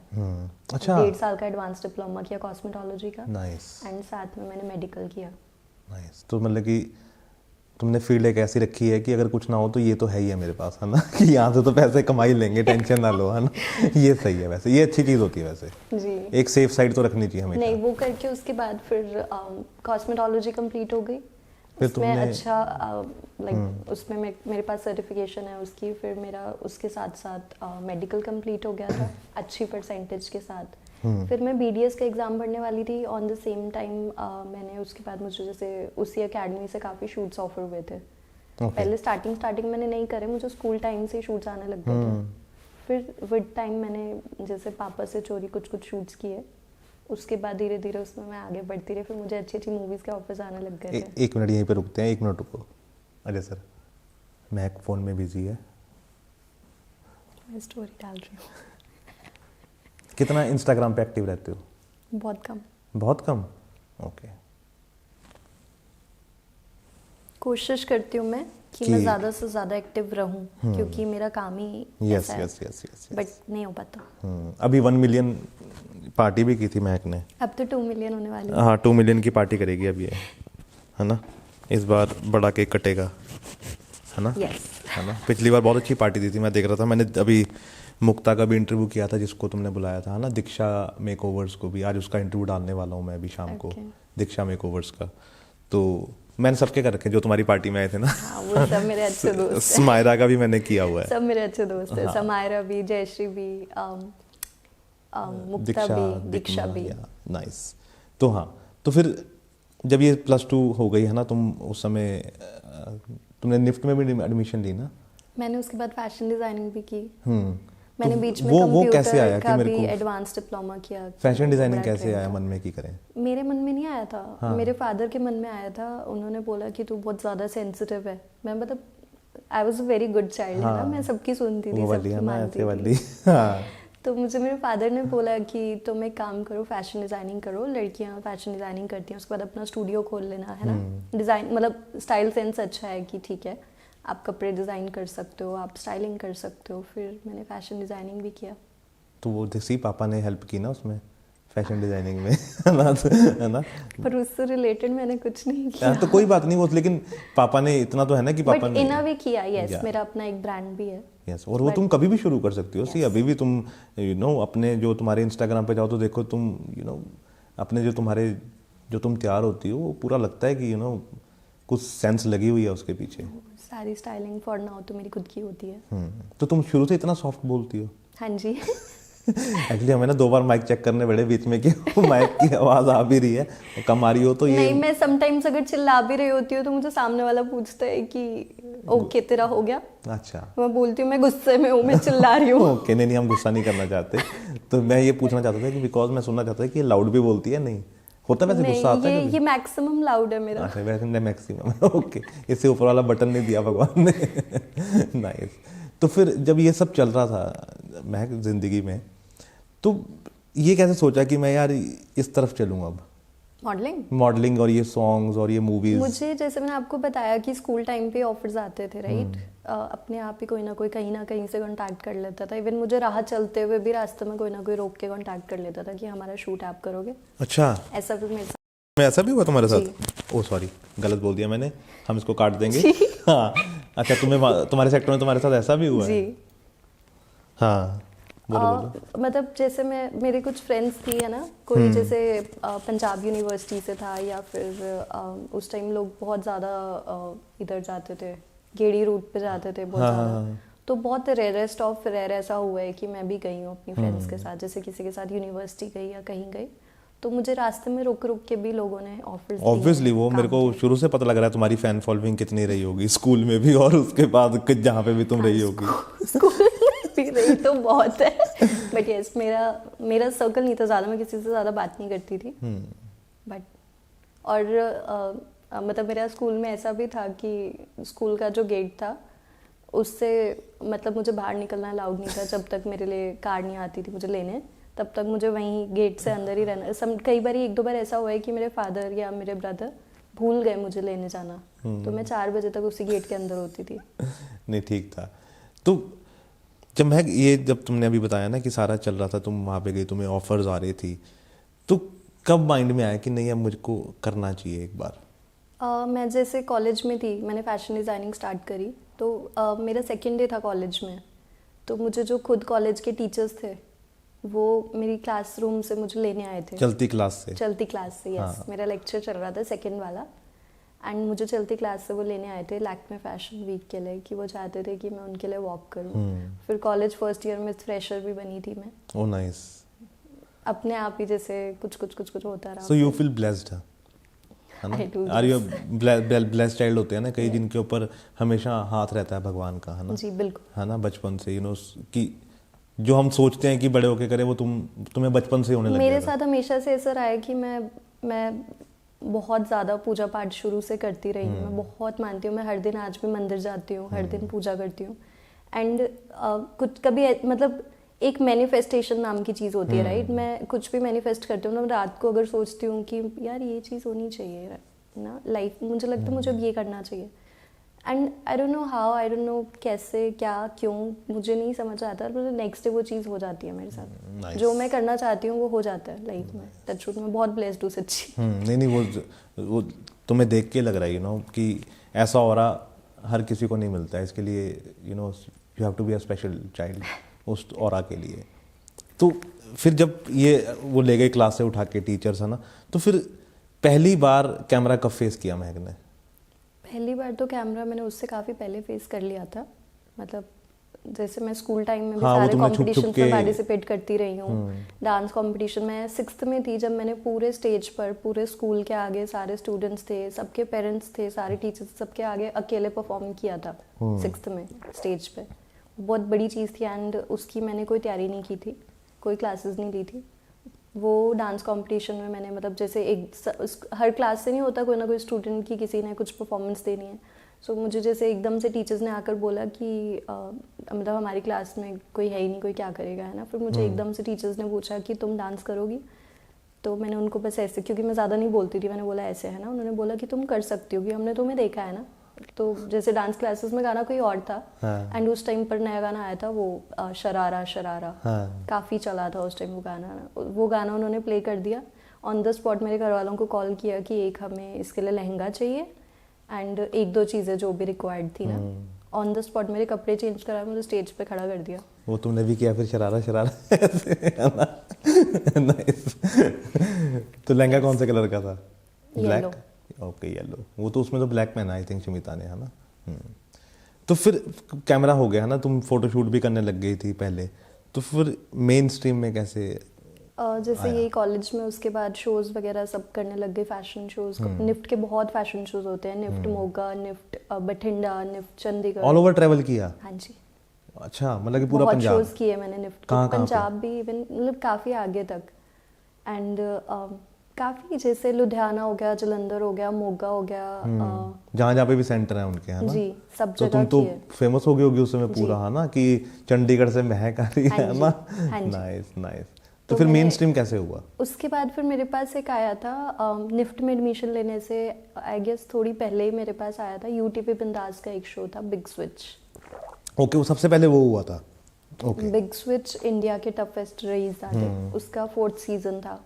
अच्छा। 1.5 साल का एडवांस डिप्लोमा किया कॉस्मेटोलॉजी का। नाइस। एंड साथ में मैंने मेडिकल किया। नाइस। तो मतलब कि तुमने फील्ड एक ऐसी रखी है कि अगर कुछ ना हो तो ये तो है ही है मेरे पास, है ना, कि यहाँ से तो पैसे कमा ही लेंगे, टेंशन ना लो, है ना। ये सही है, वैसे ये अच्छी चीज़ होती है वैसे जी। एक सेफ साइड तो रखनी चाहिए हमेशा। नहीं, वो करके उसके बाद फिर कॉस्मेटोलॉजी कंप्लीट हो गई। उसमें अच्छा लाइक उसमें मेरे पास सर्टिफिकेशन है उसकी। फिर मेरा उसके साथ साथ मेडिकल कंप्लीट हो गया था अच्छी परसेंटेज के साथ। फिर मैं BDS का एग्ज़ाम भरने वाली थी ऑन द सेम टाइम। मैंने उसके बाद मुझे जैसे उसी एकेडमी से काफ़ी शूट्स ऑफर हुए थे। पहले स्टार्टिंग मैंने नहीं करे, मुझे स्कूल टाइम से शूट्स आने लग गए थे। फिर विद टाइम मैंने जैसे पापा से चोरी कुछ शूट्स किए, उसके बाद धीरे धीरे उसमें मैं आगे बढ़ती रही, फिर मुझे अच्छी अच्छी मूवीज़ के ऑफर्स आने लग गए थे। एक मिनट यहीं पे रुकते हैं, 1 मिनट रुको। अरे सर, महक फ़ोन में बिजी है, मैं स्टोरी डाल रही हूँ। कितना इंस्टाग्राम पे एक्टिव रहते हो? बहुत कम। बहुत कम, ओके। कोशिश करती हूँ मैं कि मैं ज़्यादा से ज़्यादा एक्टिव रहूँ, क्योंकि मेरा काम ही यस ऐसा है। यस यस यस, बट नहीं हो पाता। अभी 1 मिलियन पार्टी भी की थी महक ने। अब तो 2 मिलियन होने वाली है। हाँ, 2 मिलियन की पार्टी करेगी अभी ये, है ना? इस बार बड़ा केक कटेगा, है ना? यस। है ना? पिछली बार बहुत अच्छी पार्टी दी थी, मैं देख रहा था। मैंने अभी मुक्ता का भी इंटरव्यू किया था, जिसको तुमने बुलाया था, है ना, दीक्षा मेकओवर्स को भी। आज उसका इंटरव्यू डालने वाला हूँ मैं अभी शाम को, दीक्षा मेकओवर्स का। तो मैंने सबके कर रखे जो तुम्हारी पार्टी में आए थे ना। हाँ, वो सब मेरे अच्छे दोस्त हैं। समायरा का भी मैंने किया हुआ है। सब मेरे अच्छे दोस्त हैं। समायरा भी, जयश्री भी, मुक्ता भी, दीक्षा भी। नाइस। तो हाँ, तो फिर जब ये +2 हो गई है ना, तुम उस समय तुमने निफ्ट में भी एडमिशन ली ना? मैंने उसके बाद फैशन डिजाइनिंग भी की। मैंने तो बीच में वो कैसे आया कंप्यूटर का कि मेरे भी को एडवांस डिप्लोमा किया। फैशन डिजाइनिंग कैसे आया मन में कि करें? मेरे मन में नहीं आया था। हाँ। मेरे फादर के मन में आया था। उन्होंने बोला कि तू बहुत ज़्यादा सेंसिटिव है। मैं मतलब I was a very good child, है ना, मैं सबकी सुनती थी, सबकी मानती थी। हाँ। तो मुझे मेरे फादर ने बोला कि तुम एक काम करो, फैशन डिज़ाइनिंग करो, लड़कियां फैशन डिज़ाइनिंग करती हैं, उसके बाद अपना स्टूडियो खोल लेना, है ना। डिज़ाइन मतलब स्टाइल सेंस अच्छा है कि ठीक है आप कपड़े डिज़ाइन कर सकते हो, आप स्टाइलिंग कर सकते हो। फिर मैंने फैशन डिज़ाइनिंग भी किया। तो वो जैसे पापा ने हेल्प की ना उसमें, फैशन डिजाइनिंग में, है ना? पर उससे रिलेटेड मैंने कुछ नहीं किया। तो कोई बात नहीं वो, लेकिन पापा ने इतना तो है ना कि पापा बट ने इना भी किया। यस, मेरा अपना एक ब्रांड भी है। यस, और वो तुम कभी भी शुरू कर सकती हो। सी अभी भी तुम अपने जो तुम्हारे इंस्टाग्राम पे जाओ तो देखो तुम अपने जो तुम तैयार होती हो, वो पूरा लगता है कि कुछ सेंस लगी हुई है उसके पीछे। सारी स्टाइलिंग फॉर नाउ तो मेरी खुद की होती है। तो तुम शुरू से इतना सॉफ्ट बोलती हो? हाँ जी। एक्चुअली हमें ना 2 बार माइक चेक करने पड़े बीच में कि माइक की आवाज आ भी रही है, कम आ रही हो तो ये नहीं, मैं समटाइम्स अगर चिल्ला भी रही होती हूँ तो मुझे सामने वाला पूछता है कि ओके तेरा हो गया। अच्छा, मैं बोलती हूँ मैं गुस्से में हूँ, मैं चिल्ला रही हूँ। ओके, नहीं हम गुस्सा नहीं करना चाहते। तो मैं ये पूछना चाहता था कि बिकॉज मैं सुनना चाहता था कि ये लाउड भी बोलती है, नहीं होता वैसे गुस्सा आता है? ये मैक्सिमम लाउड है मेरा। अच्छा, वैसे मैक्सिमम है, ओके। इससे ऊपर वाला बटन नहीं दिया भगवान ने। नाइस। तो फिर जब ये सब चल रहा था महक जिंदगी में, तो ये कैसे सोचा कि मैं यार इस तरफ चलूँ अब? मॉडलिंग और ये सॉन्ग्स और ये मूवीज। मुझे जैसे मैंने आपको बताया कि स्कूल टाइम पे ऑफर्स आते थे, राइट। अपने आप ही कोई ना कोई कहीं ना कहीं से कांटेक्ट कर लेता था। इवन मुझे राह चलते हुए भी रास्ते में कोई ना कोई रोक के कांटेक्ट कर लेता था कि हमारा शूट आप करोगे। अच्छा, ऐसा भी मेरे साथ। ऐसा भी हुआ तुम्हारे साथ? ओह सॉरी, गलत बोल दिया मैंने, हम इसको काट देंगे। हाँ, अच्छा, तुम्हारे सेक्टर में तुम्हारे साथ ऐसा भी हुआ है? हाँ, बोलो। मतलब जैसे मेरे कुछ फ्रेंड्स थी, है ना, कोई जैसे पंजाब यूनिवर्सिटी से था, या फिर उस टाइम लोग बहुत ज़्यादा इधर जाते थे, गेड़ी रूट पे जाते थे बहुत ज़्यादा। तो बहुत रेयरेस्ट ऑफ रेयर ऐसा हुआ है कि मैं भी गई हूँ अपनी फ्रेंड्स के साथ, जैसे किसी के साथ यूनिवर्सिटी गई या कहीं गई, तो मुझे रास्ते में रुक के भी लोगों ने ऑफर्स दिए। ऑब्वियसली वो मेरे को शुरू से पता लग रहा है तुम्हारी फैन फॉलोइंग कितनी रही होगी, स्कूल में भी और उसके बाद जहाँ पे भी तुम रही होगी। स्कूल भी रही तो बहुत है, बट यस, मेरा सर्कल नहीं था ज़्यादा, मैं किसी से ज़्यादा बात नहीं करती थी। बट और मतलब मेरा स्कूल में ऐसा भी था कि स्कूल का जो गेट था उससे मतलब मुझे बाहर निकलना अलाउड नहीं था जब तक मेरे लिए कार नहीं आती थी मुझे लेने, तब तक मुझे वहीं गेट से अंदर ही रहना। कई बार 1-2 बार ऐसा हुआ है कि मेरे फादर या मेरे ब्रदर भूल गए मुझे लेने जाना, तो मैं 4 बजे तक उसी गेट के अंदर होती थी। नहीं, ठीक था। तो जब तुमने अभी बताया ना कि सारा चल रहा था, तुम वहाँ पे गई, तुम्हें ऑफर्स आ रही थी, तो कब माइंड में आया कि नहीं अब मुझको करना चाहिए एक बार? मैं जैसे कॉलेज में थी, मैंने फैशन डिज़ाइनिंग स्टार्ट करी, तो मेरा 2nd डे था कॉलेज में, तो मुझे जो खुद कॉलेज के टीचर्स थे वो मेरी क्लासरूम से मुझे लेने आए थे। चलती क्लास से? यस। हाँ। मेरा लेक्चर चल रहा था 2nd वाला, एंड मुझे चलती क्लास से वो लेने आए थे लैक्मे फैशन वीक के लिए, कि वो चाहते थे कि मैं उनके लिए वॉक करूं। फिर कॉलेज फर्स्ट ईयर में फ्रेशर भी बनी थी मैं। Oh nice. अपने आप ही जैसे कुछ होता रहा। सो यू फील ब्लेस्ड, है ना? आर यू ब्लेस्ड चाइल्ड होते हैं ना कई, जिनके ऊपर हमेशा हाथ रहता है भगवान का, है ना? जी बिल्कुल, है ना? बचपन से कि जो हम सोचते हैं कि बड़े होके करें वो तुम्हें बचपन से होने लग मेरे गया था? साथ हमेशा से ऐसा रहा है कि मैं बहुत ज़्यादा पूजा पाठ शुरू से करती रही हूँ। मैं बहुत मानती हूँ, मैं हर दिन आज भी मंदिर जाती हूँ, हर दिन पूजा करती हूँ। एंड कुछ कभी मतलब एक मैनिफेस्टेशन नाम की चीज़ होती है, राइट? मैं कुछ भी मैनिफेस्ट करती हूँ ना, मैं रात को अगर सोचती हूँ कि यार ये चीज़ होनी चाहिए ना लाइफ, मुझे लगता है मुझे अब ये करना चाहिए। And I don't know how, I don't know कैसे, क्या, क्यों, मुझे नहीं समझ आता, पर नेक्स्ट डे वो चीज़ हो जाती है मेरे साथ। Nice. जो मैं करना चाहती हूँ वो हो जाता है लाइफ में। टच मैं बहुत ब्लेस्ड हूँ सच्ची। नहीं, वो तुम्हें देख के लग रहा है कि ऐसा ऑरा हर किसी को नहीं मिलता है। इसके लिए you have to be a special child उस ऑरा के लिए। तो फिर जब ये वो ले गए क्लास से उठा के टीचर्स, है ना, तो फिर पहली बार कैमरा कब फेस किया महक ने? पहली बार तो कैमरा मैंने उससे काफ़ी पहले फेस कर लिया था। मतलब जैसे मैं स्कूल टाइम में भी सारे कॉम्पिटिशन्स में पार्टिसिपेट करती रही हूँ। डांस कंपटीशन में 6th में थी जब मैंने पूरे स्टेज पर, पूरे स्कूल के आगे सारे स्टूडेंट्स थे, सबके पेरेंट्स थे, सारे टीचर्स, सबके आगे अकेले परफॉर्म किया था 6th में स्टेज पे। बहुत बड़ी चीज़ थी एंड उसकी मैंने कोई तैयारी नहीं की थी, कोई क्लासेस नहीं ली थी। वो डांस कंपटीशन में मैंने मतलब जैसे हर क्लास से नहीं होता, कोई ना कोई स्टूडेंट की किसी ने कुछ परफॉर्मेंस देनी है। सो मुझे जैसे एकदम से टीचर्स ने आकर बोला कि मतलब हमारी क्लास में कोई है ही नहीं, कोई क्या करेगा, है ना। फिर मुझे एकदम से टीचर्स ने पूछा कि तुम डांस करोगी? तो मैंने उनको बस ऐसे, क्योंकि मैं ज़्यादा नहीं बोलती थी, मैंने बोला ऐसे, है ना। उन्होंने बोला कि तुम कर सकती हो, कि हमने तुम्हें देखा है ना। तो जैसे डांस क्लासेस में गाना कोई और था एंड उस टाइम पर नया गाना आया था वो शरारा शरारा, काफ़ी चला था उस टाइम वो गाना उन्होंने प्ले कर दिया। ऑन द स्पॉट मेरे घर वालों को कॉल किया कि एक हमें इसके लिए लहंगा चाहिए एंड 1-2 चीज़ें जो भी रिक्वायर्ड थी ना। ऑन द स्पॉट मेरे कपड़े चेंज करा, मुझे स्टेज पे खड़ा कर दिया। वो तुमने भी किया फिर शरारा शरारा? नाइस। तो लहंगा कौन से कलर का था? ब्लैक? Okay, yellow. वो तो उसमें तो ब्लैक पहना आई थिंक शमिता ने, है ना। तो फिर कैमरा हो गया, है ना, तुम फोटोशूट भी करने लग गई थी पहले, तो फिर मेन स्ट्रीम में कैसे जैसे ये कॉलेज में उसके बाद शोज वगैरह सब करने लग गए, फैशन शोज। निफ्ट के बहुत फैशन शोज होते हैं, NIFT Moga, NIFT Bathinda, NIFT Chandigarh. All over travel किया? हाँ जी। अच्छा, मतलब कि पूरा पंजाब? बहुत शोज किए मैंने निफ्ट के, पंजाब भी, इवन मतलब काफ़ी आगे तक। एंड काफ़ी, जैसे लुधियाना हो गया, जलंधर हो गया, मोगा हो गया, जहाँ पे भी सेंटर है उनके, है ना। जी, सब तो जगह तुम तो फेमस हो गई होगी उस समय पूरा, है ना, कि चंडीगढ़ से महक आ रही है ना। Nice nice. तो फिर मेन स्ट्रीम कैसे हुआ? उसके बाद फिर मेरे पास एक आया था निफ्ट में एडमिशन लेने से आई गेस थोड़ी पहले ही मेरे पास आया था, यूटीपी बिंदास का एक शो था, बिग स्विच। ओके, वो सबसे पहले वो हुआ था। ओके, बिग स्विच इंडिया के टफेस्ट रेस था, उसका 4th सीजन था।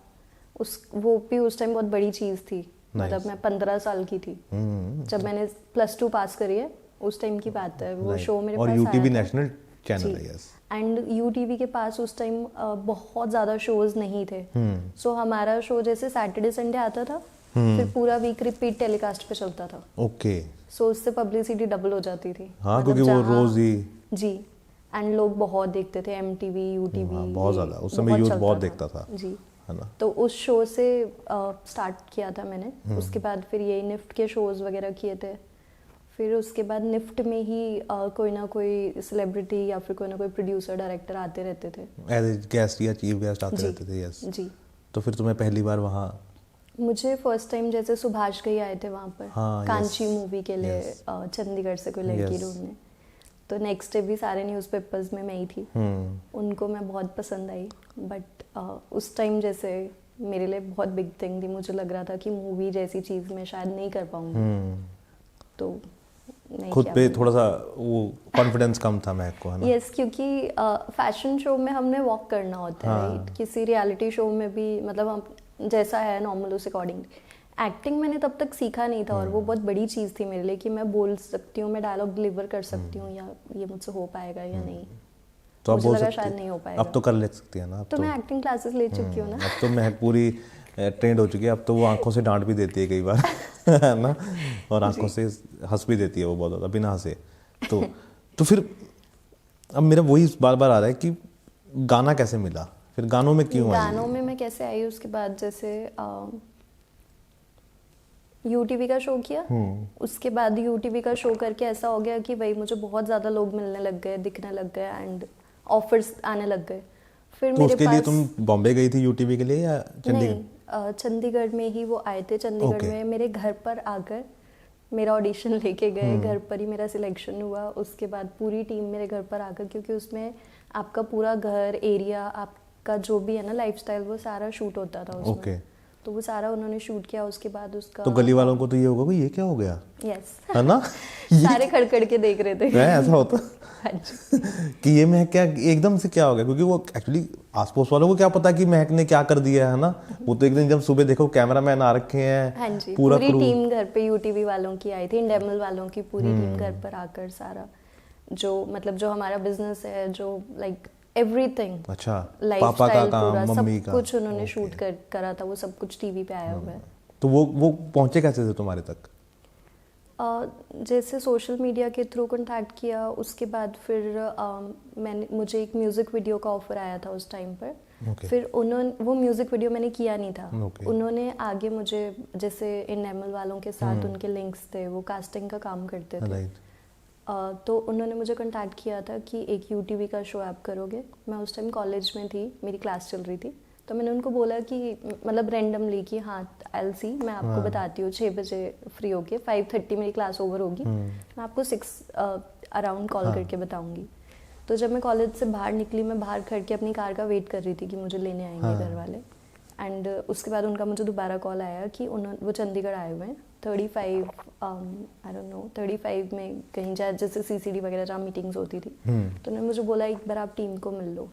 वो भी उस टाइम बहुत बड़ी चीज़ थी। मतलब मैं 15 साल की थी जब मैंने +2 पास करी है, उस टाइम की बात है। वो शो मेरे पास आया था। और यूटीवी नेशनल चैनल है, यस। एंड यूटीवी के पास उस टाइम बहुत ज़्यादा शोज नहीं थे। सो हमारा शो जैसे सैटरडे संडे आता था, फिर पूरा वीक रिपीट टेलीकास्ट पे चलता था। ओके। सो उससे पब्लिसिटी डबल हो जाती थी। हाँ, क्योंकि वो रोज ही जी, एंड लोग बहुत देखते थे, MTV, UTV, बहुत ज़्यादा उस समय यूथ बहुत देखता था जी, है ना। तो उस शो से स्टार्ट किया था मैंने। उसके बाद फिर ये निफ्ट के शोज वगैरह किए थे। फिर उसके बाद निफ्ट में ही कोई ना कोई सेलिब्रिटी या फिर कोई ना कोई प्रोड्यूसर डायरेक्टर आते रहते थे एज गेस्ट या चीफ गेस्ट आते रहते थे, यस जी। तो फिर तुम्हें पहली बार वहाँ? मुझे फर्स्ट टाइम जैसे सुभाष घई आए थे वहाँ पर, हाँ, कांची मूवी के लिए, चंडीगढ़ से कोई लड़की ढूंढने। तो नेक्स्ट डे भी सारे न्यूज़पेपर्स में मैं ही थी। उनको मैं बहुत पसंद आई, बट उस टाइम जैसे मेरे लिए बहुत बिग थिंग थी। मुझे लग रहा था कि मूवी जैसी चीज़ मैं शायद नहीं कर पाऊंगी, तो नहीं खुद पे थोड़ा सा वो कॉन्फिडेंस कम था महक को, है ना। यस, क्योंकि फैशन शो में हमने वॉक करना होता है, राइट। किसी रियलिटी शो में भी मतलब हम जैसा है नॉर्मल उस अकॉर्डिंग। एक्टिंग मैंने तब तक सीखा नहीं था और वो बहुत बड़ी चीज़ थी मेरे लिए कि मैं बोल सकती हूँ, मैं डायलॉग डिलीवर कर सकती हूँ, या ये मुझसे हो पाएगा या नहीं। तो अब मुझे लगा शायद नहीं हो पाएगा। अब तो कर ले सकती है ना। अब तो मैं एक्टिंग क्लासेस ले चुकी हूँ ना। अब तो महक पूरी ट्रेंड हो चुकी है। अब तो वो आंखों से डांट भी देती है कई बार है ना, और आंखों से हंस भी देती है वो बहुत ज़्यादा बिना हंसे। तो फिर अब मेरा वही बार बार आ रहा है कि गाना कैसे मिला, फिर गानों में क्यों आई? गानों में मैं कैसे आई, उसके बाद जैसे यूटीवी का शो किया। उसके बाद यूटीवी का शो करके ऐसा हो गया कि भाई मुझे बहुत ज़्यादा लोग मिलने लग गए, दिखने लग गए, एंड ऑफर्स आने लग गए। फिर तो मेरे उसके लिए पास तुम बॉम्बे गई थी यूटीवी के लिए या चंडीगढ़? नहीं, चंडीगढ़ में ही वो आए थे। चंडीगढ़ Okay. में मेरे घर पर आकर मेरा ऑडिशन लेके गए, घर पर ही मेरा सिलेक्शन हुआ। उसके बाद पूरी टीम मेरे घर पर आकर, क्योंकि उसमें आपका पूरा घर एरिया, आपका जो भी है ना लाइफस्टाइल, वो सारा शूट होता था उसमें। Okay. तो वो सारा उन्होंने शूट किया। उसके बाद उसका तो गली वालों को तो ये होगा कि ये क्या हो गया, यस है ना? सारे खड़खड़ के देख रहे थे। है ऐसा होता हाँ जी। कि ये महक क्या एकदम से क्या हो गया, क्योंकि वो एक्चुअली आसपास वालों को क्या पता कि महक ने क्या कर दिया है ना। वो तो एक दिन जब सुबह देखो कैमरामैन आ रखे हैं, हाँ जी, पूरा पूरी क्रू। टीम घर पे यूटीवी वालों की आई थी, इंडेमल वालों की पूरी टीम घर पर आकर सारा जो मतलब जो हमारा बिजनेस है, जो लाइक एवरीथिंग, अच्छा, पापा का लाइफस्टाइल काम, पूरा मम्मी सब का कुछ उन्होंने शूट करा था। वो सब कुछ टीवी पे आया हुआ है। तो वो पहुंचे कैसे थे तुम्हारे तक? जैसे सोशल मीडिया के थ्रू कांटेक्ट किया। उसके बाद फिर मुझे एक म्यूज़िक वीडियो का ऑफर आया था उस टाइम पर। Okay. फिर उन्होंने वो म्यूज़िक वीडियो मैंने किया नहीं था। Okay. उन्होंने आगे मुझे, जैसे इंडेमल वालों के साथ उनके लिंक्स थे, वो कास्टिंग का काम करते थे। राइट। तो उन्होंने मुझे कांटेक्ट किया था कि एक यूटीवी का शो आप करोगे। मैं उस टाइम कॉलेज में थी, मेरी क्लास चल रही थी। तो मैंने उनको बोला कि मतलब रैंडमली कि हाँ आई सी, मैं आपको बताती हूँ 6 बजे फ्री होके, 5:30 मेरी क्लास ओवर होगी, मैं आपको 6 अराउंड कॉल करके बताऊंगी। तो जब मैं कॉलेज से बाहर निकली, मैं बाहर खड़ के अपनी कार का वेट कर रही थी कि मुझे लेने आएंगे घर वाले। एंड उसके बाद उनका मुझे दोबारा कॉल आया कि वो चंडीगढ़ आए हुए हैं 35 आई डोंट नो 35 में कहीं जैसे सीसीडी वगैरह जहाँ मीटिंग्स होती थी। तो उन्होंने मुझे बोला एक बार आप टीम को मिल लो।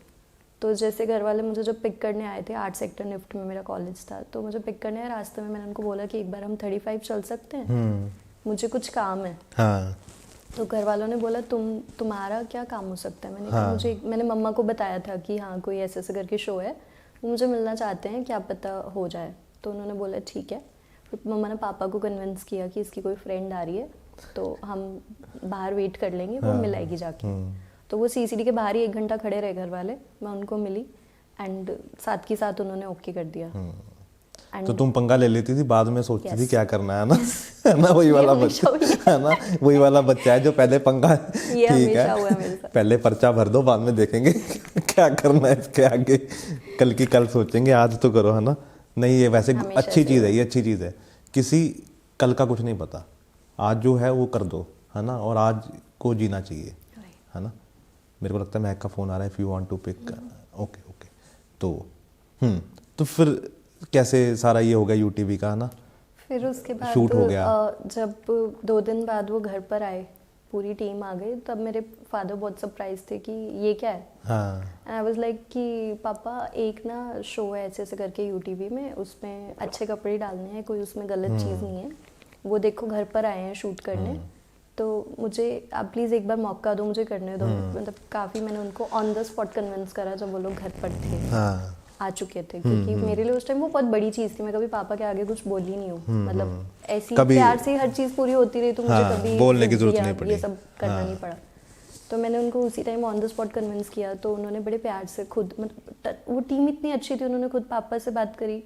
तो जैसे घर वाले मुझे जब पिक करने आए थे, 8 सेक्टर निफ्ट में मेरा कॉलेज था, तो मुझे पिक करने आए रास्ते में, मैंने उनको बोला कि एक बार हम 35 चल सकते हैं, मुझे कुछ काम है। हाँ। तो घर वालों ने बोला तुम्हारा क्या काम हो सकता है? मैंने कहा मैंने मम्मा को बताया था कि हाँ कोई ऐसे ऐसे करके शो है, वो मुझे मिलना चाहते हैं, क्या पता हो जाए। तो उन्होंने बोला ठीक है। फिर मम्मा ने पापा को कन्विंस किया कि इसकी कोई फ्रेंड आ रही है, तो हम बाहर वेट कर लेंगे, वो मिलाएगी जाके। तो वो सीसीडी के बाहर ही 1 घंटा खड़े रहे घर वाले, मैं उनको मिली एंड साथ के साथ उन्होंने ओके कर दिया। तो तुम पंगा ले लेती थी, बाद में सोचती थी क्या करना है ना? है ना, वही वाला बच्चा है ना, वही वाला बच्चा है जो पहले पंगा, ठीक है पहले पर्चा भर दो, बाद में देखेंगे क्या करना है इसके आगे, कल की कल सोचेंगे, आज तो करो, है ना? नहीं, ये वैसे अच्छी चीज़ है, ये अच्छी चीज़ है। किसी कल का कुछ नहीं पता, आज जो है वो कर दो, है ना? और आज को जीना चाहिए, है ना? मेरे को लगता है महक का फ़ोन आ रहा है, if you want to pick. Okay okay. तो फिर कैसे सारा ये हो गया यूटीवी का, है ना? फिर उसके बाद शूट हो गया। जब 2 दिन बाद वो घर पर आए, पूरी टीम आ गई, तब मेरे फादर बहुत सरप्राइज थे कि ये क्या है। एंड आई वाज लाइक कि पापा एक ना शो है ऐसे ऐसे करके यूटीवी में, उसमें अच्छे कपड़े डालने हैं, कोई उसमें गलत चीज़ नहीं है, वो देखो घर पर आए हैं शूट करने, तो मुझे आप प्लीज़ एक बार मौका दो, मुझे करने दो। मतलब काफ़ी मैंने उनको ऑन द स्पॉट कन्विंस करा जब वो लोग घर पर थे, आ चुके थे, क्योंकि मेरे लिए उस टाइम वो बहुत बड़ी चीज़ थी। मैं कभी पापा के आगे कुछ बोली नहीं हूँ, मतलब ऐसी प्यार से हर चीज़ पूरी होती रही, तो मुझे कभी बोलने की जरूरत नहीं पड़ी, ये सब करना नहीं पड़ा। तो मैंने उनको उसी time on the spot convince किया। तो उन्होंने बड़े प्यार से खुद, मतलब वो टीम इतनी अच्छी थी, उन्होंने खुद पापा से बात करी,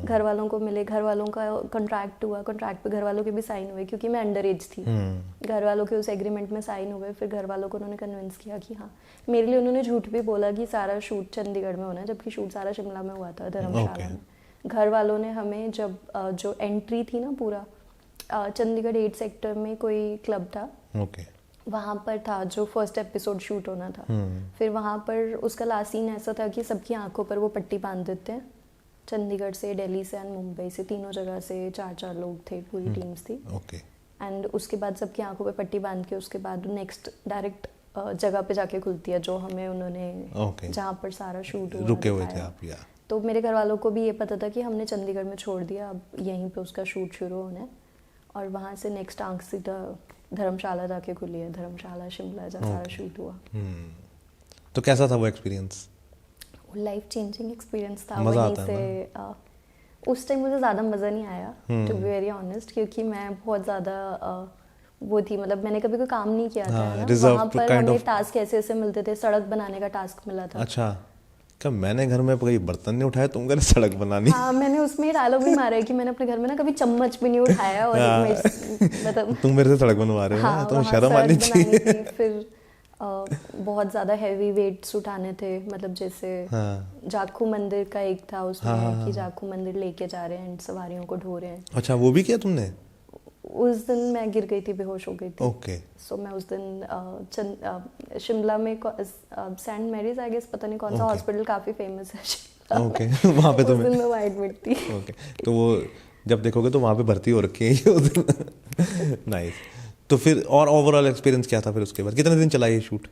घर वालों को मिले, घर वालों का कॉन्ट्रैक्ट हुआ, कॉन्ट्रैक्ट पे घर वालों के भी साइन हुए, क्योंकि मैं अंडर एज थी। घर वालों के उस एग्रीमेंट में साइन हुए। फिर घर वालों को उन्होंने कन्विंस किया कि हाँ, मेरे लिए उन्होंने झूठ भी बोला कि सारा शूट चंडीगढ़ में होना है, जबकि शूट सारा शिमला में हुआ था, धर्मशाला में। घर वालों ने हमें जब जो एंट्री थी ना पूरा चंडीगढ़ 8 सेक्टर में कोई क्लब था, वहाँ पर था जो फर्स्ट एपिसोड शूट होना था। फिर वहाँ पर उसका लास्ट सीन ऐसा था कि सबकी आंखों पर वो पट्टी बांध देते हैं, चंडीगढ़ से, दिल्ली से एंड मुंबई से, तीनों जगह से 4-4 लोग थे, पूरी टीम्स थी। एंड उसके बाद सबकी आंखों पर पट्टी बांध के उसके बाद नेक्स्ट डायरेक्ट जगह पे जाके खुलती है, जो हमें उन्होंने जहाँ पर सारा शूट रुके हुए थे आप। तो मेरे घर वालों को भी ये पता था कि हमने चंडीगढ़ में छोड़ दिया, अब यहीं पे उसका शूट शुरू होना है। और वहाँ से नेक्स्ट आंख सीधा धर्मशाला जाके खुली है, धर्मशाला शिमला जहाँ सारा शूट हुआ। तो कैसा था वो एक्सपीरियंस? लाइफ चेंजिंग एक्सपीरियंस था। वहीं से उस टाइम मुझे ज़्यादा मज़ा नहीं आया, टू बी वेरी ऑनेस्ट, क्योंकि मैं बहुत ज़्यादा वो थी, मतलब मैंने कभी कोई काम नहीं किया था ना। वहाँ पर हमें टास्क ऐसे ऐसे मिलते थे, सड़क बनाने का टास्क मिला था। अच्छा, क्या मैंने घर में कोई बर्तन नहीं उठाया, तुम घर सड़क बनानी? हाँ, मैंने उसमें डायलॉग भी मारा है कि मैंने अपने घर में ना कभी चम्मच भी नहीं उठाया, और मतलब तुम मेरे से सड़क बनवा रहे हो ना, तुम शर्म आनी चाहिए। फिर बहुत ज़्यादा हैवी वेट्स उठाने थे, मतलब जैसे जाखू मंदिर का एक था उसमें कि जाखू मंदिर लेके जा रहे हैं, सवारियों को ढो रहे हैं। अच्छा, वो भी किया तुमने? उस दिन मैं गिर गई थी, बेहोश हो गई थी। ओके। सो मैं उस दिन शिमला में सेंट मैरीज आई गेस, पता नहीं कौन सा हॉस्पिटल काफ़ी फेमस है। ओके, वहाँ पे उस दिन मैं वहाँ एडमिट थी। ओके, तो वो जब देखोगे तो वहाँ पे भर्ती हो रखी है उस दिन। नाइस। तो फिर और ओवरऑल एक्सपीरियंस क्या था फिर उसके बाद? कितने दिन चला ये शूट?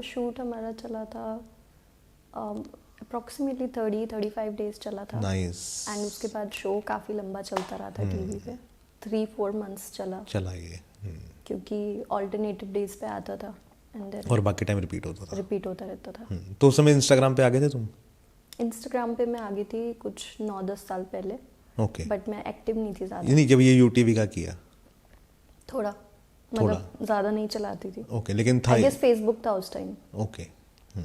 शूट हमारा चला था अप्रॉक्सीमेटली 30-35 डेज चला था। नाइस। एंड उसके बाद शो काफ़ी लंबा चलता रहा था टीवी पे, 3-4 मंथ्स चला ये क्योंकि ऑल्टरनेटिव डेज पे आता था एंड देन और बाकी टाइम रिपीट होता रहता था। तो उस समय इंस्टाग्राम पे आ गए थे तुम? इंस्टाग्राम पे मैं आ गई थी कुछ 9-10 साल पहले। ओके। बट मैं एक्टिव नहीं थी ज़्यादा। नहीं, जब ये यूटीवी का किया थोड़ा, मतलब ज़्यादा नहीं चलाती थी। ओके, लेकिन था आई गेस फेसबुक था उस टाइम। ओके।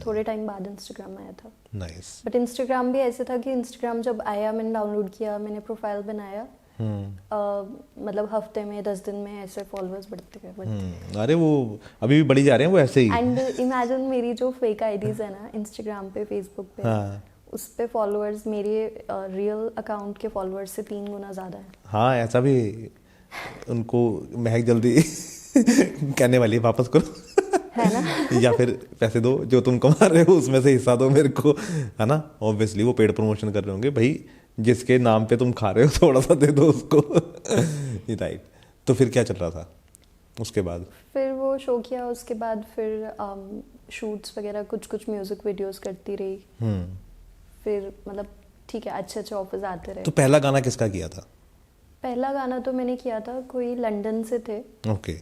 थोड़े टाइम बाद इंस्टाग्राम आया था। नाइस। बट इंस्टाग्राम भी ऐसे था कि इंस्टाग्राम जब आया, मैंने डाउनलोड किया, मैंने प्रोफाइल बनाया, मतलब हफ्ते में 10 दिन में ऐसे फॉलोअर्स बढ़ते गए। अरे वो अभी भी बढ़ी जा रहे हैं वो ऐसे ही। एंड इमेजिन मेरी जो फेक आईडीज है ना इंस्टाग्राम पे, फेसबुक पे, उस पे फॉलोअर्स मेरे रियल अकाउंट के फॉलोअर्स से 3 गुना ज़्यादा है। हाँ, ऐसा भी उनको महक जल्दी कहने वाली है वापस करो है ना। या फिर पैसे दो, जो तुम कमा रहे हो उसमें से हिस्सा दो मेरे को, है ना। ऑब्वियसली वो पेड प्रमोशन कर रहे होंगे भाई, जिसके नाम पे तुम खा रहे हो थोड़ा सा दे दो उसको। राइट। तो फिर क्या चल रहा था उसके बाद? फिर वो शो किया, उसके बाद फिर शूट्स वगैरह, कुछ म्यूजिक वीडियोस करती रही। फिर मतलब ठीक है, अच्छे ऑफर्स आते रहे। तो पहला गाना किसका किया था? पहला गाना तो मैंने किया था, कोई लंदन से थे। ओके।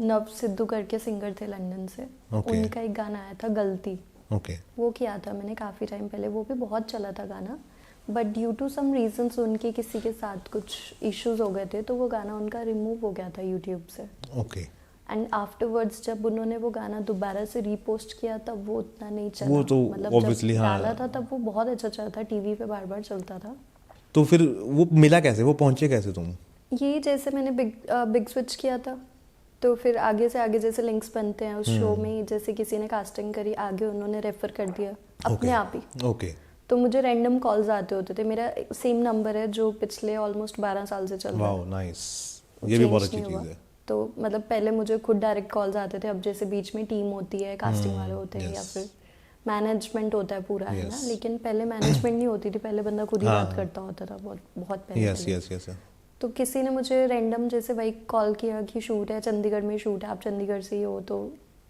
नव सिद्धू करके सिंगर थे लंदन से। उनका एक गाना आया था गलती। ओके। वो किया था मैंने काफ़ी टाइम पहले, वो भी बहुत चला था गाना। But due to some reasons उनके किसी के साथ कुछ इश्यूज हो गए थे, तो वो गाना उनका रिमूव हो गया था यूट्यूब से। ओके। एंड आफ्टरवर्ड्स जब उन्होंने वो गाना दोबारा से रीपोस्ट किया तब वो उतना नहीं चला। वो तो मतलब obviously जब हाँ। डाला था तब वो बहुत अच्छा चला था, टीवी पे बार बार चलता था। तो फिर वो मिला कैसे, वो पहुंचे कैसे तुम? ये जैसे मैंने बिग स्विच किया था, तो फिर आगे से आगे जैसे लिंक्स बनते हैं उस शो में, जैसे किसी ने कास्टिंग करी, आगे उन्होंने रेफर कर दिया अपने आप ही। ओके। तो मुझे रैंडम कॉल्स आते होते थे। मेरा सेम नंबर है जो पिछले ऑलमोस्ट 12 साल से चल रहा है। Wow, nice. ये भी बहुत अच्छी चीज़ है। तो मतलब पहले मुझे खुद डायरेक्ट कॉल्स आते थे, अब जैसे बीच में टीम होती है, कास्टिंग वाले होते हैं, या फिर मैनेजमेंट होता है पूरा, है ना। लेकिन पहले मैनेजमेंट नहीं होती थी, पहले बंदा खुद ही बात करता होता था, बहुत पहले। यस। तो किसी ने मुझे रैंडम जैसे भाई कॉल किया कि शूट है, चंडीगढ़ में शूट है, आप चंडीगढ़ से ही हो, तो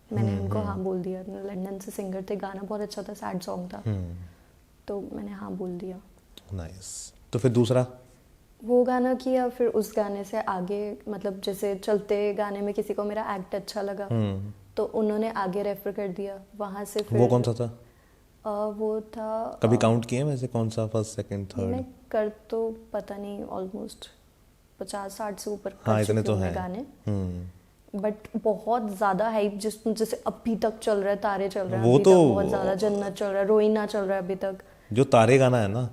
मैंने उनको हाँ बोल दिया। लंदन से सिंगर थे, गाना बहुत अच्छा था, सैड सॉन्ग था, तो मैंने हाँ बोल दिया। नाइस। तो फिर दूसरा वो गाना किया, फिर उस गाने से आगे, मतलब जैसे चलते गाने में किसी को मेरा एक्ट अच्छा लगा, तो उन्होंने आगे रेफर कर दिया, वहाँ से फिर। वो कौन सा था? वो था, कभी काउंट किए वैसे कौन सा, फर्स्ट सेकंड थर्ड? मैं कर तो पता नहीं, ऑलमोस्ट 50-60 से ऊपर हाँ, कर इतने चुकी तो हूँ हैं गाने। बट बहुत ज़्यादा हाइप जैसे अभी तक चल रहा है, तारे चल रहा है, वो अभी तो तक बहुत ज़्यादा, जन्नत चल रहा है, रोइना चल रहा है अभी तक। जो तारे गाना है ना,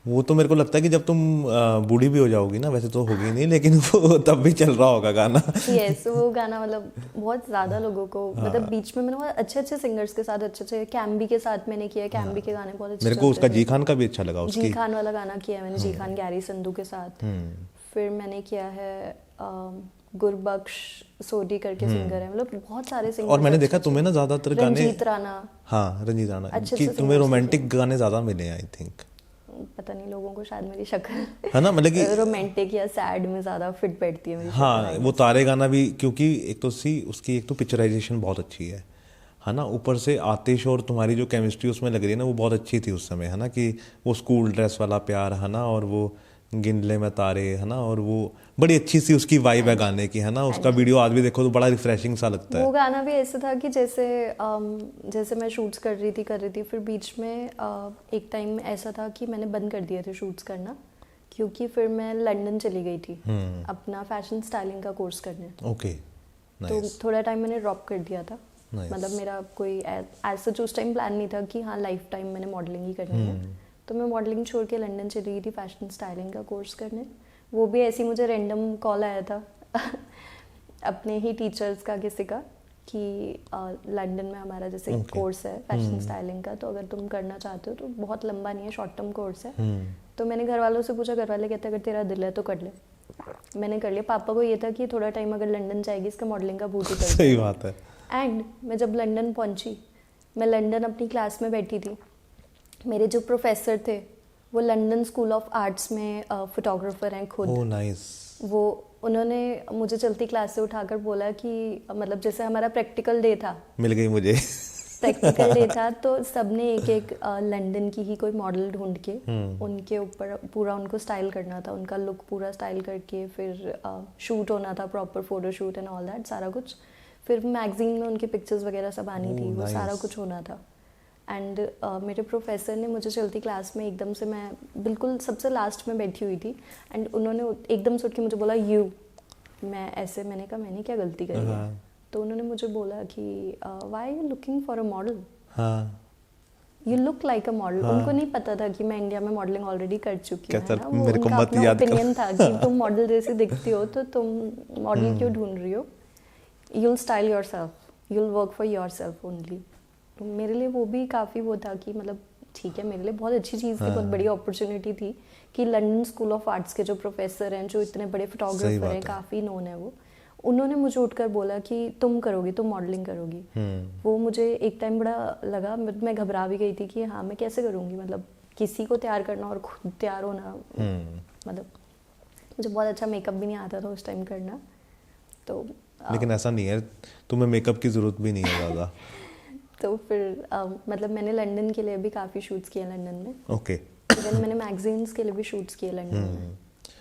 वो तो मेरे को लगता है कि जब तुम बूढ़ी भी हो जाओगी ना, वैसे तो होगी नहीं, लेकिन वो तब भी चल रहा होगा गाना। यस, वो गाना मतलब बहुत ज़्यादा लोगों को, मतलब बीच में मैंने बहुत अच्छे सिंगर्स के साथ, अच्छे कैम्बी के साथ मैंने किया। कैम्बी के गाने बहुत अच्छे। मेरे को उसका जी खान का भी अच्छा लगा। उसकी जी खान वाला गाना किया मैंने, जी खान गैरी संधू के साथ। फिर मैंने किया है गुरबख्श सोडी करके सिंगर है, मतलब बहुत सारे सिंगर। और मैंने देखा तुम्हें ना ज्यादातर गाने, रंजीत राणा। हाँ, रंजीत राणा कि तुम्हें रोमांटिक गाने ज्यादा मिले, आई थिंक। पता नहीं, लोगों को शायद मेरी शक्ल, है ना, मतलब कि रोमांटिक या सैड में ज्यादा फिट बैठती है मेरी। हाँ, वो तारे गाना भी, क्योंकि एक तो उसकी एक तो पिक्चराइजेशन बहुत अच्छी है ना, ऊपर से आतिश और तुम्हारी जो केमिस्ट्री उसमें लग रही है ना, वो बहुत अच्छी थी उस समय, है ना, कि वो स्कूल ड्रेस वाला प्यार, है ना, और वो गिनले में तारे, है ना, और वो बड़ी अच्छी सी उसकी वाइब है गाने की, है ना। उसका वीडियो आज भी देखो तो बड़ा रिफ्रेशिंग सा लगता है। वो गाना भी ऐसा था कि जैसे मैं शूट्स कर रही थी, फिर बीच में एक टाइम ऐसा था कि मैंने बंद कर दिए थे शूट्स करना, क्योंकि फिर मैं लंदन चली गई थी अपना फैशन स्टाइलिंग का कोर्स करने। ओके, तो थोड़ा टाइम मैंने ड्रॉप कर दिया था। मतलब मेरा कोई एज सच उस टाइम प्लान नहीं था कि हाँ लाइफ टाइम मैंने मॉडलिंग ही करनी है। तो मैं मॉडलिंग छोड़ के लंदन चली गई थी फैशन स्टाइलिंग का कोर्स करने। वो भी ऐसी मुझे रैंडम कॉल आया था अपने ही टीचर्स का किसी का कि लंदन में हमारा जैसे कोर्स है फैशन स्टाइलिंग का, तो अगर तुम करना चाहते हो तो बहुत लंबा नहीं है, शॉर्ट टर्म कोर्स है। तो मैंने घर वालों से पूछा, घर वाले कहते अगर तेरा दिल है तो कर ले। मैंने कर लिया। पापा को ये था कि थोड़ा टाइम अगर लंदन जाएगी इसका मॉडलिंग का बूट ही कर। सही बात है। एंड मैं जब लंदन पहुंची, मैं लंदन अपनी क्लास में बैठी थी, मेरे जो प्रोफेसर थे वो लंदन स्कूल ऑफ आर्ट्स में फोटोग्राफर हैं खुद। Oh nice. वो उन्होंने मुझे चलती क्लास से उठाकर बोला कि मतलब जैसे हमारा प्रैक्टिकल डे था, मिल गई मुझे प्रैक्टिकल डे था, तो सबने एक एक लंदन की ही कोई मॉडल ढूंढ के उनके ऊपर पूरा उनको स्टाइल करना था, उनका लुक पूरा स्टाइल करके फिर शूट होना था, proper photo shoot and all that सारा कुछ। फिर मैगजीन में उनकी पिक्चर्स वगैरह सब आनी थी, वो सारा कुछ होना था। एंड मेरे प्रोफेसर ने मुझे चलती क्लास में एकदम से, मैं बिल्कुल सबसे लास्ट में बैठी हुई थी, एंड उन्होंने एकदम से उठ के मुझे बोला यू। मैंने कहा मैंने क्या गलती करी है? तो उन्होंने मुझे बोला कि why are you looking for a model, you look like a model. उनको नहीं पता था कि मैं इंडिया में मॉडलिंग ऑलरेडी कर चुकी हूँ ना, वो उनका अपना ओपिनियन था कि तुम मॉडल जैसी दिखती हो तो तुम मॉडल क्यों ढूंढ रही हो, you'll style yourself, you'll work for yourself only। तो मेरे लिए वो भी काफ़ी वो था कि मतलब ठीक है, मेरे लिए बहुत अच्छी चीज़ थी, बहुत बड़ी अपॉर्चुनिटी थी कि लंदन स्कूल ऑफ आर्ट्स के जो प्रोफेसर हैं, जो इतने बड़े फोटोग्राफर हैं, काफ़ी नोन है वो, उन्होंने मुझे उठकर बोला कि तुम करोगी, तुम मॉडलिंग करोगी। वो मुझे एक टाइम बड़ा लगा, मैं घबरा भी गई थी कि हाँ मैं कैसे करूँगी, मतलब किसी को तैयार करना और खुद तैयार होना, मतलब मुझे बहुत अच्छा मेकअप भी नहीं आता था उस टाइम करना। तो लेकिन ऐसा नहीं है, तुम्हें मेकअप की ज़रूरत भी नहीं है ज़्यादा। तो फिर मतलब मैंने लंदन के लिए भी काफ़ी शूट्स किए लंदन में। ओके। फिर मैंने मैगजीन्स के लिए भी शूट्स किए लंदन में।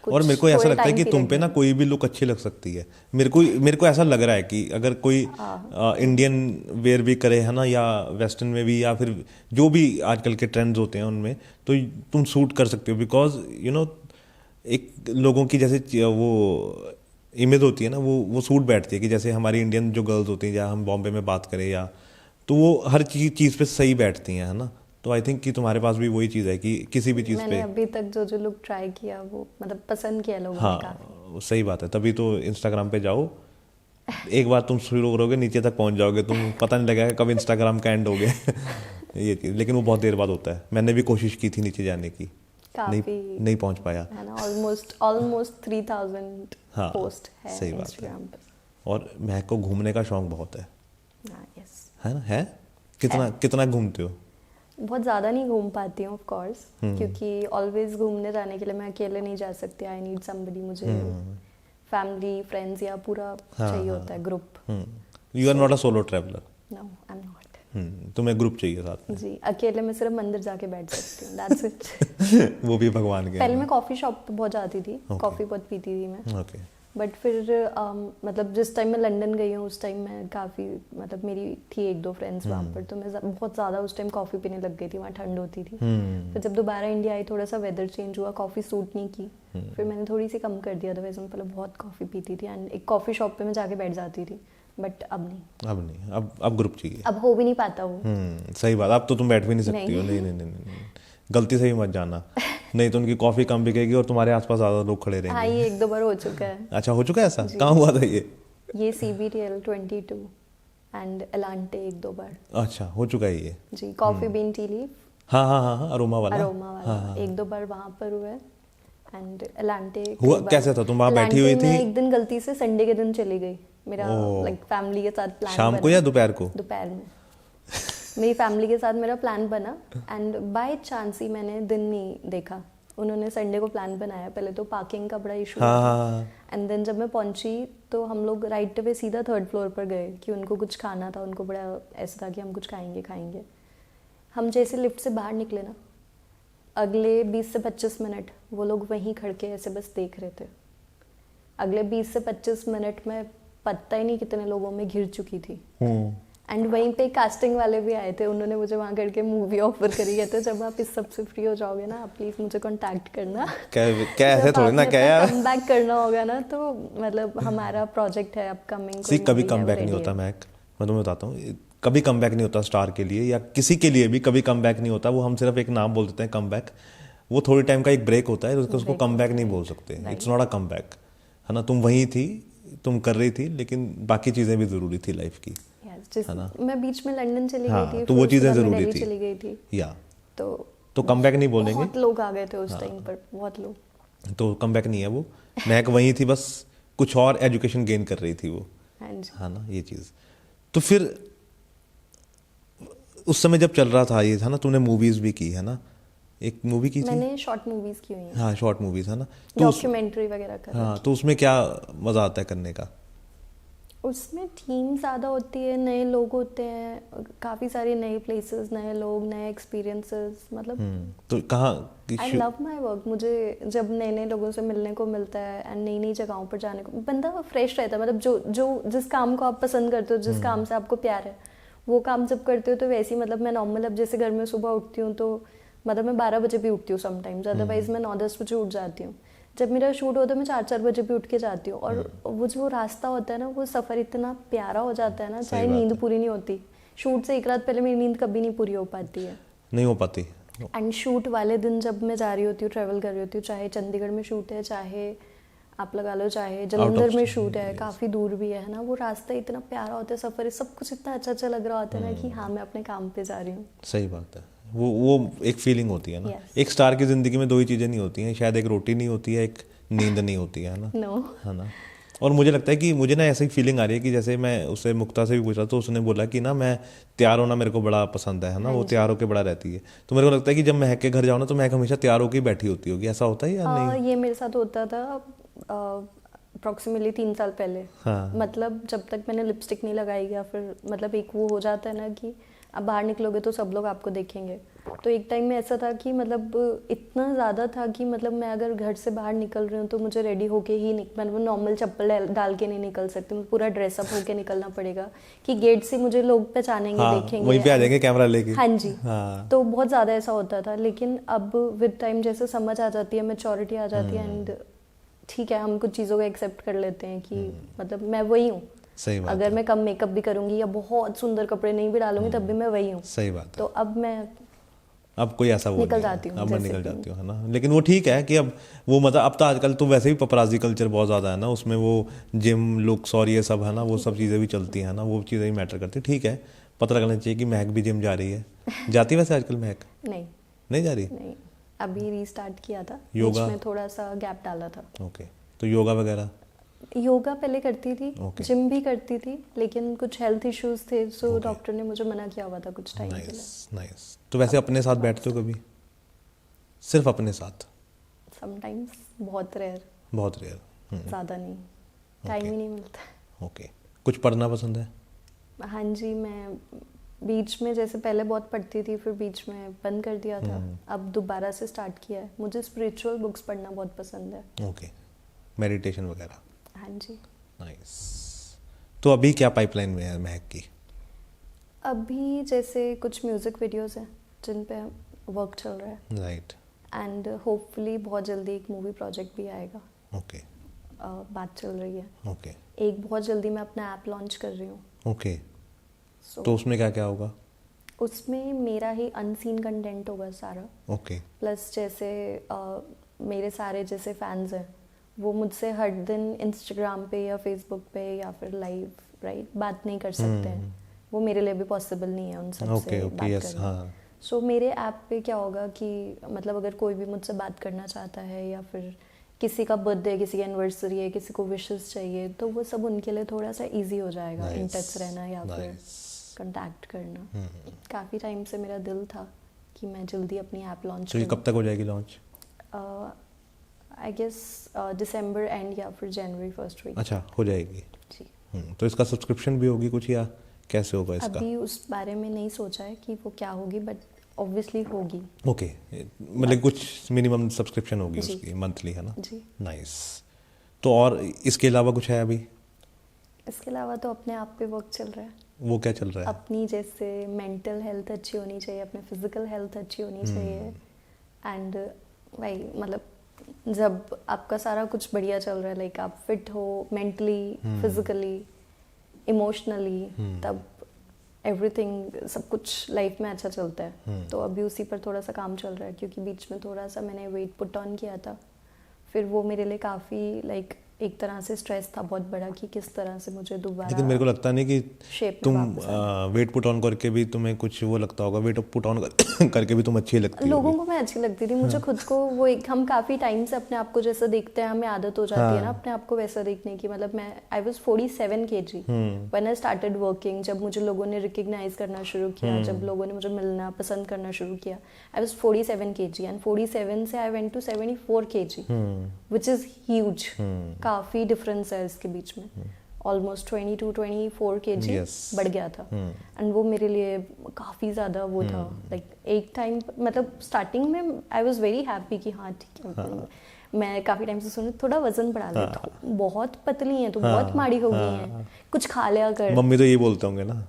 और मेरे को ऐसा लगता है कि तुम पे ना कोई भी लुक अच्छी लग सकती है। मेरे को ऐसा लग रहा है कि अगर कोई इंडियन वेयर भी करे है ना, या वेस्टर्न में भी, या फिर जो भी आजकल के ट्रेंड्स होते हैं उनमें, तो तुम सूट कर सकते हो। बिकॉज यू नो एक लोगों की जैसे वो इमेज होती है ना, वो सूट बैठती है कि जैसे हमारी इंडियन जो गर्ल्स होती हैं, या हम बॉम्बे में बात करें, या तो वो हर चीज़ पे सही बैठती हैं, है ना। तो आई थिंक कि तुम्हारे पास भी वही चीज़ है कि किसी भी चीज़ पे मैंने अभी तक जो लुक ट्राई किया वो मतलब पसंद किया लोगों ने काफी। हाँ सही बात है। तभी तो इंस्टाग्राम पे जाओ, एक बार तुम शुरू करोगे नीचे तक पहुंच जाओगे, तुम पता नहीं लगेगा कब इंस्टाग्राम का एंड हो गया ये चीज़। लेकिन वो बहुत देर बाद होता है। मैंने भी कोशिश की थी नीचे जाने की, नहीं पहुंच पाया। ऑलमोस्ट 3000 हाँ, पोस्ट है सही बात इंस्टाग्राम है। पे। और महक को घूमने का शौक बहुत है। यस है ना? है कितना घूमते हो? बहुत ज़्यादा नहीं घूम पाती हूँ ऑफ कोर्स, क्योंकि ऑलवेज घूमने जाने के लिए मैं अकेले नहीं जा सकती। आई नीड समबडी, मुझे फैमिली फ्रेंड्स या पूरा चाहिए होता है, group. You are not a solo traveller? No I am not. तुम्हें ग्रुप चाहिए साथ में? जी, अकेले मैं सिर्फ मंदिर जाके बैठ सकती हूँ, दैट्स इट। वो भी भगवान के। पहले मैं कॉफ़ी शॉप पे बहुत जाती थी, कॉफ़ी बहुत पीती थी मैं। ओके। बट फिर मतलब जिस टाइम मैं लंदन गई हूँ उस टाइम मैं काफ़ी मतलब मेरी थी 1-2 फ्रेंड्स वहाँ पर, तो मैं बहुत ज़्यादा उस टाइम कॉफ़ी पीने लग गई थी, वहाँ ठंड होती थी। फिर जब दोबारा इंडिया आई, थोड़ा सा वेदर चेंज हुआ, कॉफ़ी सूट नहीं की, फिर मैंने थोड़ी सी कम कर दिया। अदरवाइज मैं पहले बहुत कॉफ़ी पीती थी, एंड एक कॉफ़ी शॉप पे मैं जाके बैठ जाती थी। बट अब नहीं, अब ग्रुप चाहिए। अब हो भी नहीं पाता वो। सही बात। अब तो तुम बैठ भी नहीं सकती हो। नहीं, गलती से भी मत जाना, नहीं तो उनकी कॉफी कम बिकेगी और तुम्हारे आसपास ज्यादा लोग खड़े रहेंगे। हाँ, ये 1-2 बार हो चुका है। अच्छा, हो चुका है ऐसा? कहाँ हुआ था ये CBTL 22 एंड एलांटे 1-2 बार। अच्छा, हो चुका है ये जी। कॉफी बीन टी लीफ, हाँ, अरोमा वाला 1-2 बार वहाँ पर हुआ है। एंड एलांटे हुआ कैसे था? तुम वहाँ बैठी हुई थी? मैं एक दिन गलती से संडे के दिन चली गई, मेरा लाइक फैमिली के साथ प्लान। शाम को या दोपहर को? दोपहर में मेरी फैमिली के साथ मेरा प्लान बना, एंड बाय चांस ही मैंने दिन नहीं देखा। उन्होंने संडे को प्लान बनाया, पहले तो पार्किंग का बड़ा इशू था, एंड देन जब मैं पहुंची तो हम लोग राइट वे सीधा 3rd फ्लोर पर गए कि उनको कुछ खाना था, उनको बड़ा ऐसा था कि हम कुछ खाएंगे। हम जैसे लिफ्ट से बाहर निकले ना, अगले 20 से 25 मिनट वो लोग वहीं खड़ के ऐसे बस देख रहे थे। अगले 20 से 25 मिनट में पता ही नहीं कितने लोगों में घिर चुकी थी। एंड वहीं पे कास्टिंग वाले भी आए थे, उन्होंने मुझे वहाँ करके मूवी ऑफर करी है, तो जब आप इस सब से फ्री हो जाओगे ना, आप प्लीज मुझे कांटेक्ट करना। क्या ऐसे थोड़ी ना, क्या यार कम बैक करना होगा ना, तो मतलब हमारा प्रोजेक्ट है अपकमिंग। कभी कम बैक नहीं होता मैक, मैं तुम्हें बताता हूँ, कभी कम बैक नहीं होता स्टार के लिए या किसी के लिए भी कभी कम बैक नहीं होता। वो हम सिर्फ एक नाम बोल देते हैं कम बैक, वो थोड़ी टाइम का एक ब्रेक होता है, उसको कम बैक नहीं बोल सकते। It's not a come back, है ना। तुम वहीं थी, तुम कर रही थी, लेकिन बाकी चीज़ें भी ज़रूरी थी लाइफ की, है ना? मैं बीच में लंदन चली हाँ, गई थी, तो वो फिर उसके चीज़ें बाद मैं ज़रूरी दिल्ली थी। चली गई थी। या तो कम बैक नहीं बोलेंगे, बहुत लोग आ गए थे उस टाइम पर, बहुत लोग। तो कम बैक नहीं है वो, महक वहीं थी, बस कुछ और एजुकेशन गेन कर रही थी वो, हाँ जी। है ना, ये चीज़। तो फिर उस समय जब चल रहा था ये था ना, तूने मूवीज़ भी की है ना, एक मूवी की थी, मैंने शॉर्ट मूवीज की हुई हैं, हाँ शॉर्ट मूवीज़ है ना, तो डॉक्यूमेंट्री वगैरह कर हाँ, तो उसमें क्या मज़ा आता है करने का? उसमें थीम ज़्यादा होती है, नए लोग होते हैं, काफ़ी सारे नए प्लेसेस, नए लोग, नए एक्सपीरियंसेस, मतलब तो कहाँ आई लव माई वर्क। मुझे जब नए नए लोगों से मिलने को मिलता है एंड नई नई जगहों पर जाने को, बंदा फ्रेश रहता है। मतलब जो जिस काम को आप पसंद करते हो, जिस काम से आपको प्यार है, वो काम जब करते हो तो वैसे ही, मतलब मैं नॉर्मल अब जैसे घर में सुबह उठती हूँ तो मतलब मैं 12 बजे भी उठती हूँ समटाइम्स, अदरवाइज मैं 9-10 बजे उठ जाती हूँ। जब मेरा शूट होता है मैं 4-4 बजे भी उठ के जाती हूँ, और वो जो रास्ता होता है ना, वो सफ़र इतना प्यारा हो जाता है ना, चाहे नींद पूरी नहीं होती। शूट से एक रात पहले मेरी नींद कभी नहीं पूरी हो पाती है, नहीं हो पाती। एंड शूट वाले दिन जब मैं जा रही होती हूँ, ट्रैवल कर रही होती हूँ, चाहे चंडीगढ़ में शूट है, चाहे आप लगा लो चाहे जलंधर में शूट है, काफ़ी दूर भी है ना, वो रास्ता इतना प्यारा होता है, सफ़र सब कुछ इतना अच्छा अच्छा लग रहा होता है ना कि हाँ मैं अपने काम पे जा रही हूँ। सही बात है, वो एक फीलिंग होती है ना। Yes. एक स्टार की ज़िंदगी में दो ही चीज़ें नहीं होती हैं, शायद एक रोटी नहीं होती है, एक नींद नहीं होती है ना। नो है ना। और मुझे लगता है कि मुझे ना ऐसी फीलिंग आ रही है कि जैसे मैं उससे मुक्ता से भी पूछा तो उसने बोला कि ना मैं तैयार होना मेरे को बड़ा पसंद है ना, वो तैयार होकर बड़ा रहती है। तो मेरे को लगता है कि जब महक के घर जाऊँ ना तो महक हमेशा तैयार होकर बैठी होती होगी, ऐसा होता है या नहीं? ये मेरे साथ होता था अप्रॉक्सीमेटली 3 साल पहले। हाँ। मतलब जब तक मैंने लिपस्टिक नहीं लगाई, या फिर मतलब एक वो हो जाता है ना कि अब बाहर निकलोगे तो सब लोग आपको देखेंगे, तो एक टाइम में ऐसा था कि मतलब इतना ज़्यादा था कि मतलब मैं अगर घर से बाहर निकल रही हूँ तो मुझे रेडी होके ही मतलब नॉर्मल चप्पल डाल के नहीं निकल सकती, मुझे पूरा ड्रेसअप होके निकलना पड़ेगा कि गेट से मुझे लोग पहचानेंगे, हाँ, देखेंगे, वहीं पे आ जाएंगे कैमरा लेके। हाँ जी। हाँ। तो बहुत ज़्यादा ऐसा होता था, लेकिन अब विद टाइम जैसे समझ आ जाती है, मैच्योरिटी आ जाती है, एंड ठीक है हम कुछ चीज़ों को एक्सेप्ट कर लेते हैं कि मतलब मैं वही हूँ। सही बात अगर मैं कम मेकअप भी करूंगी या बहुत सुंदर कपड़े नहीं भी डालूंगी तब भी मैं वही हूँ। सही बात है। तो अब मैं अब कोई ऐसा वो निकल नहीं जाती हूँ, अब मैं जैसे निकल कि- जाती हूँ, है ना। लेकिन वो ठीक है कि अब वो मतलब अब तो आजकल तो वैसे भी पपराजी कल्चर बहुत ज़्यादा है ना, उसमें वो जिम लुक्स और ये सब है ना, वो सब चीज़ें भी चलती हैं ना, वो चीज़ें भी मैटर करती हैं। ठीक है, पता लगना चाहिए कि महक भी जिम जा रही है। जाती है वैसे आजकल महक? नहीं जा रही? नहीं, अभी रीस्टार्ट किया था, योगा? बीच में थोड़ा सा गैप डाला था। ओके, तो योगा वगैरह? योगा पहले करती थी, Okay. जिम भी करती थी, लेकिन कुछ हेल्थ इश्यूज थे, सो Okay. डॉक्टर ने मुझे मना किया हुआ था कुछ टाइम के लिए। Nice nice. तो वैसे अपने साथ बैठते हो कभी? सिर्फ अपने साथ? समटाइम्स, बहुत रेयर, बहुत रेयर। ज़्यादा नहीं, टाइम ही नहीं मिलता। ओके, कुछ पढ़ना पसंद है? हाँ जी, मैं बीच में जैसे पहले बहुत पढ़ती थी, फिर बीच में बंद कर दिया था, अब दोबारा से स्टार्ट किया है। मुझे स्पिरिचुअल बुक्स पढ़ना बहुत पसंद है। ओके, मेडिटेशन वगैरह? हाँ जी। नाइस। तो अभी क्या पाइपलाइन में है महक की? अभी जैसे कुछ म्यूज़िक वीडियोस हैं जिन पे वर्क चल रहा है, राइट। एंड होपफुली बहुत जल्दी एक मूवी प्रोजेक्ट भी आएगा। ओके। बात चल रही है। ओके। एक बहुत जल्दी मैं अपना ऐप लॉन्च कर रही हूँ। ओके, So, तो उसमें क्या क्या होगा? उसमें मेरा ही अनसीन कंटेंट होगा सारा। ओके। प्लस जैसे मेरे सारे जैसे फैंस हैं वो मुझसे हर दिन इंस्टाग्राम पे या फेसबुक पे या फिर लाइव राइट बात नहीं कर सकते हैं, वो मेरे लिए भी पॉसिबल नहीं है उन सब से बात यस, करना। हाँ। सो मेरे ऐप पे क्या होगा कि मतलब अगर कोई भी मुझसे बात करना चाहता है, या फिर किसी का बर्थडे, किसी की एनिवर्सरी है, किसी को विशेस चाहिए, तो वो सब उनके लिए थोड़ा सा इजी हो जाएगा, इन टच रहना या फिर कांटेक्ट करना। काफ़ी टाइम से मेरा दिल था कि मैं जल्दी अपनी ऐप लॉन्च तो ये कब तक हो जाएगी launch? I guess December end या फिर जनवरी फर्स्ट वीक। अच्छा, हो जाएगी जी। तो इसका सब्सक्रिप्शन भी होगी कुछ या कैसे होगा इसका? अभी उस बारे में नहीं सोचा है कि वो क्या होगी, बट ऑब्वियसली होगी। ओके, मतलब कुछ मिनिमम सब्सक्रिप्शन होगी जी। उसकी मंथली, है ना? जी। नाइस। तो और इसके अलावा कुछ है अभी? इसके अलावा तो अपने आप पे वर्क चल रहा है। वो क्या चल रहा है? अपनी जैसे मेंटल हेल्थ अच्छी होनी चाहिए, अपने फिजिकल हेल्थ अच्छी होनी चाहिए, एंड भाई मतलब जब आपका सारा कुछ बढ़िया चल रहा है, लाइक आप फिट हो मेंटली, फिजिकली, इमोशनली, तब एवरीथिंग सब कुछ लाइफ में अच्छा चलता है। तो अभी उसी पर थोड़ा सा काम चल रहा है, क्योंकि बीच में थोड़ा सा मैंने वेट पुट ऑन किया था, फिर वो मेरे लिए काफ़ी लाइक एक तरह से स्ट्रेस था बहुत बड़ा कि किस तरह से मुझे दोबारा लेकिन मेरे को लगता नहीं कि शेप तुम वेट पुट ऑन करके भी तुम्हें कुछ वो लगता होगा, वेट पुट ऑन करके भी तुम अच्छी लगती लोगों होगी। को मैं अच्छी लगती थी, मुझे खुद को वो एक हम काफ़ी टाइम से अपने आप को जैसा देखते हैं हमें आदत हो जाती है ना अपने आप को वैसा देखने की। मतलब मैं I was 47 kg when I started working. जब मुझे लोगों ने रिकग्नाइज करना शुरू किया, जब लोगों ने मुझे मिलना पसंद करना शुरू किया, आई वाज 47 kg एंड 47 से I went to 74 kg which is huge. काफ़ी डिफरेंस है इसके बीच में, ऑलमोस्ट 22-24 kg बढ़ गया था। एंड वो मेरे लिए काफ़ी ज़्यादा वो था, लाइक एक टाइम मतलब स्टार्टिंग में आई वाज वेरी हैप्पी कि हाँ ठीक है। मैं काफ़ी टाइम से सुन थोड़ा वजन बढ़ा ले, तो बहुत पतली है, तो बहुत माड़ी हो गई है, कुछ खा लिया कर। मम्मी तो यही बोलते होंगे ना।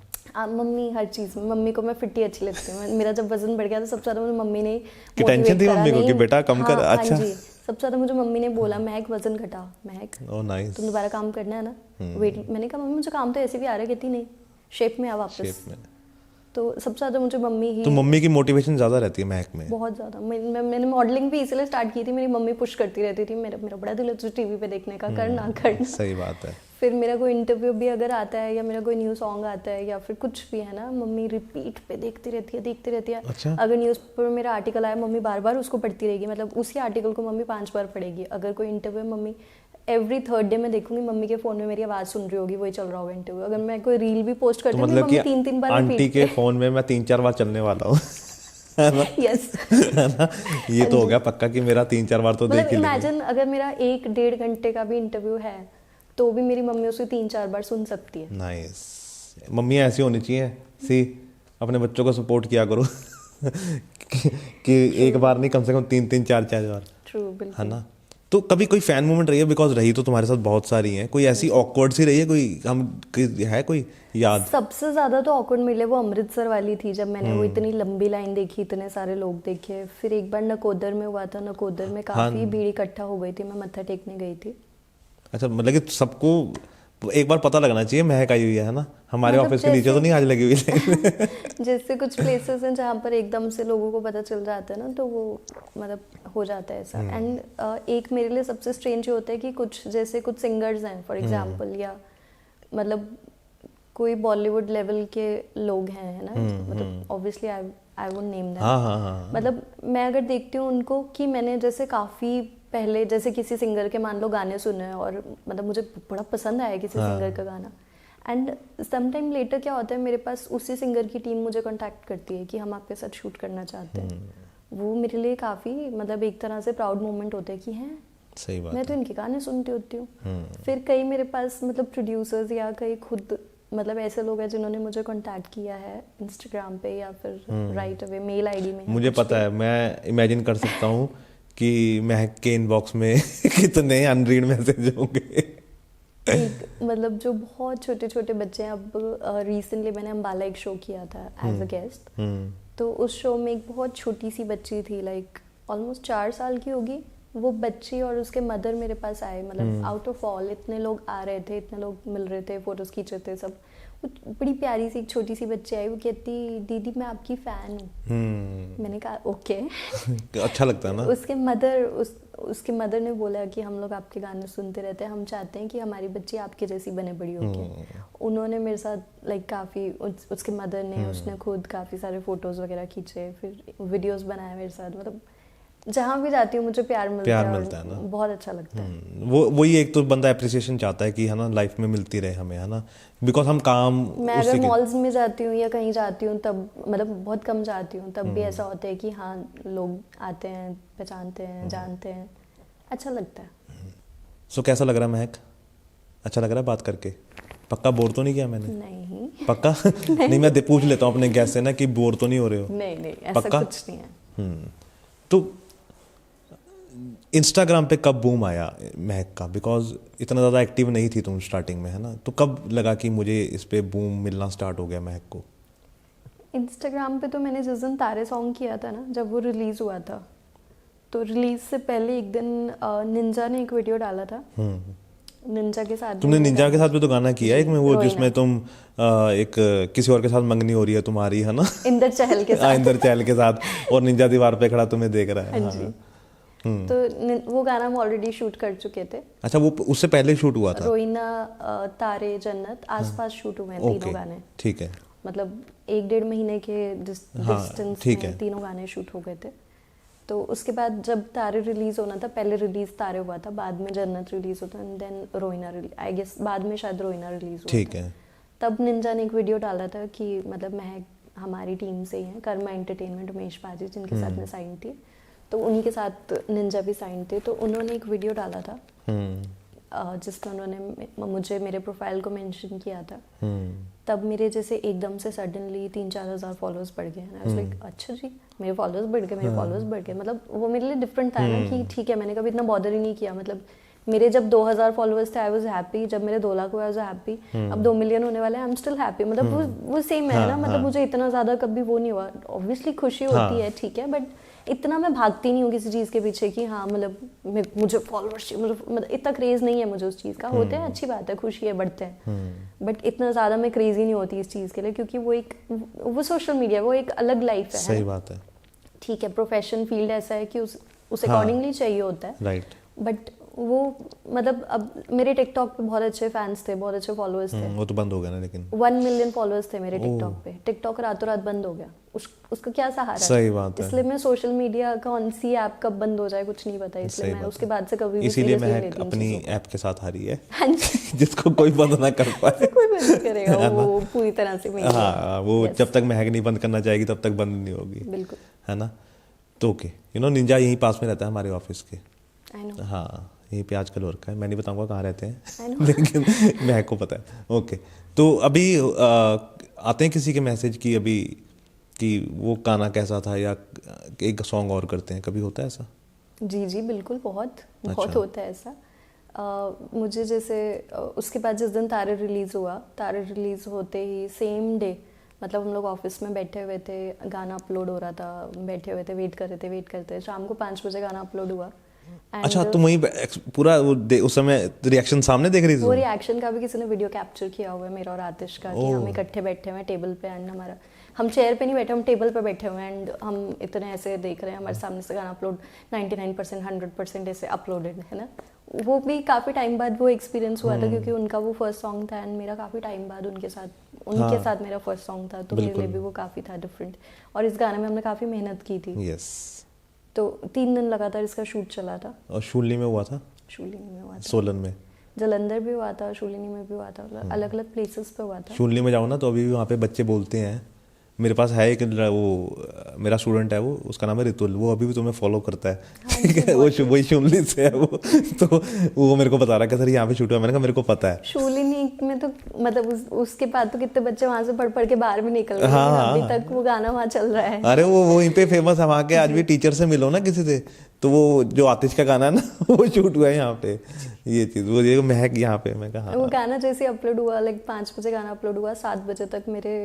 मम्मी हर चीज़ में, मम्मी को मैं फिट ही अच्छी लगती हूँ। मेरा जब वजन बढ़ गया तो सबसे ज़्यादा मुझे मम्मी ने कि टेंशन थी मम्मी को कि बेटा कम कर। अच्छा हाँ जी, सबसे ज़्यादा मुझे मम्मी ने बोला महक वजन घटा, महक ओह नाइस, तुम दोबारा काम करना है ना वेट। मैंने कहा मम्मी मुझे काम तो ऐसे भी आ रहा है, कहती नहीं शेप में आ वापस। तो सबसे ज़्यादा मुझे मम्मी ही। तो मम्मी की मोटिवेशन ज़्यादा रहती है महक में? बहुत ज़्यादा। मैंने मॉडलिंग भी इसलिए स्टार्ट की थी, मेरी मम्मी पुश करती रहती थी, मेरा बड़ा दिल है तुझे टीवी पे देखने का, करना करना। सही बात है। फिर मेरा कोई इंटरव्यू भी अगर आता है या मेरा कोई न्यू सॉन्ग आता है या फिर कुछ भी है ना, मम्मी रिपीट पे देखती रहती है। अच्छा? अगर न्यूज़पेपर में मेरा आर्टिकल आया मम्मी बार बार उसको पढ़ती रहेगी, मतलब उसी आर्टिकल को मम्मी 5 बार पढ़ेगी। अगर कोई interview mummy every third day में देखूंगी मम्मी के फोन में मेरी आवाज़ सुन रही होगी, वही चल रहा होगा इंटरव्यू। अगर मैं कोई रील भी पोस्ट करती हूँ मतलब मम्मी 3-3 बार आंटी के फोन में मैं 3-4 बार चलने वाला हूँ। यस ये तो हो गया पक्का कि मेरा 3-4 बार तो देख ही लेंगे। इमेजिन अगर मेरा 1-1.5 घंटे का भी इंटरव्यू है तो भी मेरी मम्मी उसे 3-4 बार सुन सकती है। नाइस, मम्मी ऐसी होनी चाहिए। सी अपने बच्चों को सपोर्ट किया करो कि एक बार नहीं कम से कम 3-3 4-4 बार। ट्रू, बिल्कुल। है ना? तो कभी कोई फैन मोमेंट रही है? बिकॉज रही तो तुम्हारे साथ बहुत सारी हैं, कोई ऐसी ऑकवर्ड सी रही है है कोई याद? सबसे ज्यादा तो ऑकवर्ड मिले वो अमृतसर वाली थी, जब मैंने वो इतनी लंबी लाइन देखी, इतने सारे लोग देखे। फिर एक बार नकोदर में हुआ था, नकोदर में काफी भीड़ इकट्ठा हो गई थी, मैं मत्था टेकने गई थी। अच्छा, मतलब कि सबको एक बार पता लगना चाहिए महक आई हुई है ना? हमारे ऑफिस के नीचे तो नहीं आज लगी हुई है। जैसे कुछ प्लेसेस हैं जहाँ पर एकदम से लोगों को पता चल जाता है ना, तो वो मतलब हो जाता है ऐसा। एंड एक मेरे लिए सबसे स्ट्रेंज होता है कि कुछ जैसे कुछ सिंगर्स हैं फॉर एग्जांपल, या मतलब कोई बॉलीवुड लेवल के लोग हैं, है ना, मतलब obviously I would name them. मतलब मैं अगर देखती हूँ उनको कि मैंने जैसे काफ़ी पहले जैसे किसी सिंगर के मान लो गाने सुने और मतलब मुझे बड़ा पसंद आया किसी सिंगर का गाना, एंड सम टाइम लेटर क्या होता है मेरे पास उसी सिंगर की टीम मुझे कांटेक्ट करती है कि हम आपके साथ शूट करना चाहते हैं। वो मेरे लिए काफ़ी मतलब एक तरह से प्राउड मोमेंट होता है कि हैं सही बात, मैं तो इनके गाने सुनती होती हूँ। फिर कई मेरे पास मतलब प्रोड्यूसर्स या कई खुद मतलब ऐसे लोग हैं जिन्होंने मुझे कांटेक्ट किया है इंस्टाग्राम पे या फिर राइट अवे मेल आईडी में। मुझे पता है, मैं इमेजिन कर सकता हूँ कि महक के इनबॉक्स में कितने अनरीड मैसेज होंगे। मतलब जो बहुत छोटे छोटे बच्चे हैं, अब रिसेंटली मैंने अम्बाला एक शो किया था एज अ गेस्ट, तो उस शो में एक बहुत छोटी सी बच्ची थी, लाइक ऑलमोस्ट 4 साल की होगी वो बच्ची, और उसके मदर मेरे पास आए। मतलब आउट ऑफ ऑल इतने लोग आ रहे थे, इतने लोग मिल रहे थे, फोटोज खींच रहे थे सब, बड़ी प्यारी सी एक छोटी सी बच्ची आई, वो कहती दीदी मैं आपकी फ़ैन हूँ। मैंने कहा ओके अच्छा लगता है ना। उसके मदर ने बोला कि हम लोग आपके गाने सुनते रहते हैं, हम चाहते हैं कि हमारी बच्ची आपके जैसी बने बड़ी होके। उन्होंने मेरे साथ लाइक काफ़ी उसके मदर ने उसने खुद काफ़ी सारे फ़ोटोज़ वगैरह खींचे, फिर वीडियोस बनाए मेरे साथ। मतलब जहाँ भी जाती हूँ मुझे प्यार मिलता है ना, बहुत अच्छा लगता है। वही एक तो बंदा एप्रिसिएशन चाहता है कि है ना लाइफ में मिलती रहे हमें, है ना, बिकॉज हम काम। मैं अगर मॉल्स में जाती हूँ या कहीं जाती हूँ तब मतलब बहुत कम जाती हूँ, तब भी ऐसा होता है कि हाँ लोग आते हैं, पहचानते हैं, जानते हैं, अच्छा लगता है। सो कैसा लग रहा है महक? अच्छा लग रहा है बात करके? पक्का बोर तो नहीं किया मैंने? नहीं पक्का नहीं मैं पूछ लेता हूँ अपने गेस्ट से ना कि बोर तो नहीं हो रहे हो? नहीं ऐसा कुछ नहीं है। तो इंस्टाग्राम पे कब बूम आया महक का? बिकॉज इतना ज़्यादा एक्टिव नहीं थी तुम स्टार्टिंग में, है ना, तो कब लगा कि मुझे इस पे बूम मिलना स्टार्ट हो गया महक को? इंस्टाग्राम पे तो मैंने जिस दिन तारे सॉन्ग किया था ना, जब वो रिलीज़ हुआ था, तो रिलीज से पहले एक दिन निंजा ने एक वीडियो डाला था। निंजा के साथ तुमने निंजा के साथ भी तो गाना किया एक में, वो जिसमें तुम एक किसी और के साथ मंगनी हो रही है तुम्हारी, है ना, इंदर चहल के साथ। इंदर चहल के साथ, और निंजा दीवार पे खड़ा तुम्हें देख रहा है। हाँ जी। तो वो गाना हम ऑलरेडी शूट कर चुके थे। अच्छा, वो उससे पहले शूट हुआ था? रोइना, तारे, जन्नत आसपास शूट हुए हैं तीनों गाने। ठीक है, मतलब 1-1.5 महीने के डिस्टेंस में तीनों गाने शूट हो गए थे। तो उसके बाद जब तारे रिलीज होना था, पहले रिलीज तारे हुआ था, बाद में जन्नत रिलीज होता एंड देन रोइना, आई गेस बाद में शायद रोइना रिलीज हुआ। ठीक है। तब निंजा ने एक वीडियो डाला था कि मतलब महक हमारी टीम से ही है, कर्मा एंटरटेनमेंट, उमेश पाजी जिनके साथ मैं साइन थी, तो उन्हीं के साथ निंजा भी साइन थे। तो उन्होंने एक वीडियो डाला था जिसमें उन्होंने मुझे मेरे प्रोफाइल को मेंशन किया था। तब मेरे जैसे एकदम से सडनली 3-4 हज़ार फॉलोअर्स बढ़ गए। आई वाज लाइक अच्छा जी, मेरे फॉलोअर्स बढ़ गए, मेरे फॉलोअर्स बढ़ गए। मतलब वो मेरे लिए डिफरेंट था ना कि ठीक है, मैंने कभी इतना बॉदर ही नहीं किया। मतलब मेरे जब 2000 फॉलोअर्स थे आई वाज हैप्पी, जब मेरे 2 लाख हुए आई वाज हैप्पी, अब 2 मिलियन होने वाले हैं आई एम स्टिल हैप्पी। मतलब वो सेम है ना, मतलब मुझे इतना ज़्यादा कभी वो नहीं हुआ। ऑब्वियसली खुशी होती है, ठीक है, बट इतना मैं भागती नहीं हूँ किसी चीज़ के पीछे कि हाँ मतलब मुझे फॉलोअर्स, मतलब इतना क्रेज़ नहीं है मुझे उस चीज़ का। होते हैं, अच्छी बात है, खुशी है, बढ़ते हैं, बट इतना ज़्यादा मैं क्रेज़ी नहीं होती इस चीज़ के लिए, क्योंकि वो सोशल मीडिया, वो एक अलग लाइफ है। सही बात है। ठीक है, प्रोफेशन फील्ड ऐसा है कि उस अकॉर्डिंगली चाहिए होता है, राइट। बट वो मतलब अब मेरे टिकटॉक पे बहुत अच्छे फैंस थे, बहुत अच्छे फॉलोअर्स थे। वो तो बंद हो गया ना, लेकिन 1 मिलियन फॉलोअर्स थे मेरे टिकटॉक पे। टिकटॉक रातों रात बंद हो गया, उसका क्या सहारा? सही बात है। इसलिए मैं सोशल मीडिया कौन सी ऐप कब बंद हो जाए कुछ नहीं पता, इसलिए मैं उसके बाद से कभी भी इसीलिए मैं अपनी ऐप के साथ आ रही है हाँ जी जिसको कोई बंद ना कर पाए। कोई बंद नहीं करेगा वो पूरी तरह से। हाँ, वो जब तक महक नहीं बंद करना चाहेगी तब तक बंद नहीं होगी। बिल्कुल, है ना। तो ओके, निंजा यहीं पास में रहता है हमारे ऑफिस के। I know. हाँ, यहीं पे आजकल हो रखा है, मैं नहीं बताऊंगा कहाँ रहते हैं लेकिन महक को पता है। ओके, तो अभी आते हैं किसी के मैसेज की अभी कि वो गाना कैसा था, या एक सॉन्ग और करते हैं, कभी होता है ऐसा? जी जी बिल्कुल, बहुत अच्छा। होता है ऐसा। मुझे जैसे उसके बाद जिस दिन तारे रिलीज़ हुआ, तारे रिलीज़ होते ही सेम डे, मतलब हम लोग ऑफिस में बैठे हुए थे, गाना अपलोड हो रहा था, बैठे हुए थे, वेट कर रहे थे, शाम को 5 बजे गाना अपलोड हुआ। अच्छा, तुम वहीं पूरा उस समय रिएक्शन सामने देख रही थी? वो रिएक्शन का भी किसी ने वीडियो कैप्चर किया हुआ है, मेरा और आतिश का, कि हम इकट्ठे बैठे हुए हैं टेबल पे, एंड हमारा, हम चेयर पे नहीं बैठे, हम टेबल पे बैठे हुए हैं, एंड हम इतने ऐसे देख रहे हैं, हमारे सामने से गाना अपलोड 99% 100% ऐसे अपलोडेड है ना। वो भी काफ़ी टाइम बाद वो एक्सपीरियंस हुआ था, क्योंकि उनका वो फर्स्ट सॉन्ग था एंड मेरा काफ़ी टाइम बाद उनके साथ मेरा फर्स्ट सॉन्ग था, तो मेरे लिए भी वो काफ़ी था डिफरेंट। और इस गाने में हमने काफ़ी मेहनत की थी। यस। तो 3 दिन लगातार इसका शूट चला था। और शूलिनी में हुआ था? शूलिनी में हुआ था, सोलन में, जलंधर भी हुआ था, शूलिनी में भी हुआ था, अलग अलग प्लेसेस पे हुआ था। शूलिनी में जाओ ना तो अभी भी वहाँ पे बच्चे बोलते हैं। मेरे पास है एक, वो मेरा स्टूडेंट है, वो उसका नाम है रितुल, वो अभी भी तुम्हें फॉलो करता है। ठीक है, वो वही शूलिनी से है वो। तो वो मेरे को बता रहा है कि सर यहाँ पे शूट हुआ। मैंने कहा मेरे को पता है। शूलिनी में तो मतलब उसके बाद तो कितने बच्चे वहाँ से पढ़ के बाहर भी निकल गए। हाँ, अभी तक वो गाना वहाँ चल रहा है। अरे वो वहीं पे फेमस है वहाँ के। आज भी टीचर से मिलो ना किसी से, तो वो जो आतिश का गाना है ना, वो शूट हुआ है यहाँ पे। ये चीज वो ये महक यहाँ पे, मैं कहा वो गाना जैसे अपलोड हुआ, लाइक 5 बजे गाना अपलोड हुआ, 7 बजे तक मेरे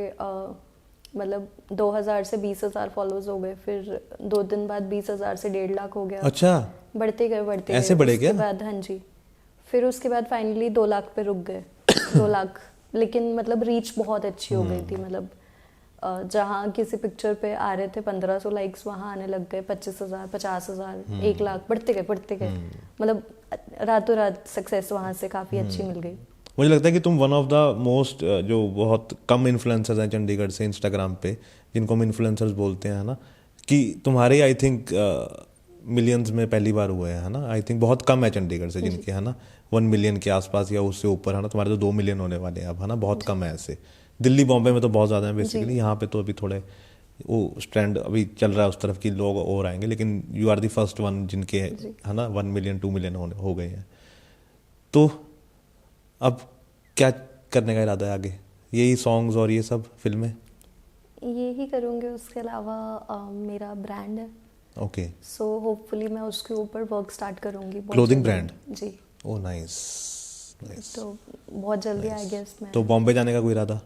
मतलब 2000 से 20,000 फॉलोअर्स हो गए। फिर 2 दिन बाद 20,000 से 1.5 लाख हो गया। अच्छा, बढ़ते गए ऐसे बढ़े क्या? उसके बाद हाँ जी, फिर उसके बाद फाइनली 2 लाख पे रुक गए। 2 लाख, लेकिन मतलब रीच बहुत अच्छी हो गई थी। मतलब जहाँ किसी पिक्चर पे आ रहे थे 1500 लाइक्स, वहाँ आने लग गए 25,000, 50,000, 1 लाख, बढ़ते गए। मतलब रातों रात सक्सेस वहाँ से काफ़ी अच्छी मिल गई। मुझे लगता है कि तुम वन ऑफ द मोस्ट, जो बहुत कम इन्फ्लुएंसर्स हैं चंडीगढ़ से इंस्टाग्राम पे, जिनको हम इन्फ्लुएंसर्स बोलते हैं, है ना, कि तुम्हारे आई थिंक मिलियंस में पहली बार हुए हैं, है ना। आई थिंक बहुत कम है चंडीगढ़ से जिनके, है ना, 1 मिलियन के आसपास या उससे ऊपर, है ना। तुम्हारे तो 2 मिलियन होने वाले हैं अब, है ना, बहुत कम है ऐसे। दिल्ली बॉम्बे में तो बहुत ज़्यादा है बेसिकली, यहाँ पे तो अभी थोड़े वो ट्रेंड अभी चल रहा है उस तरफ की, लोग और आएंगे, लेकिन you are the first one जिनके, है ना, 1 मिलियन 2 मिलियन हो गए हैं। तो अब क्या करने का इरादा है आगे? यही सॉन्ग्स और ये सब फिल्में? यही करूँगी, उसके अलावा मेरा ब्रांड है। ओके, सो होपफुली मैं उसके ऊपर वर्क स्टार्ट करूँगी। Clothing brand? जी। Oh nice. तो बहुत जल्दी आई गेस मैं। तो बॉम्बे जाने का कोई इरादा?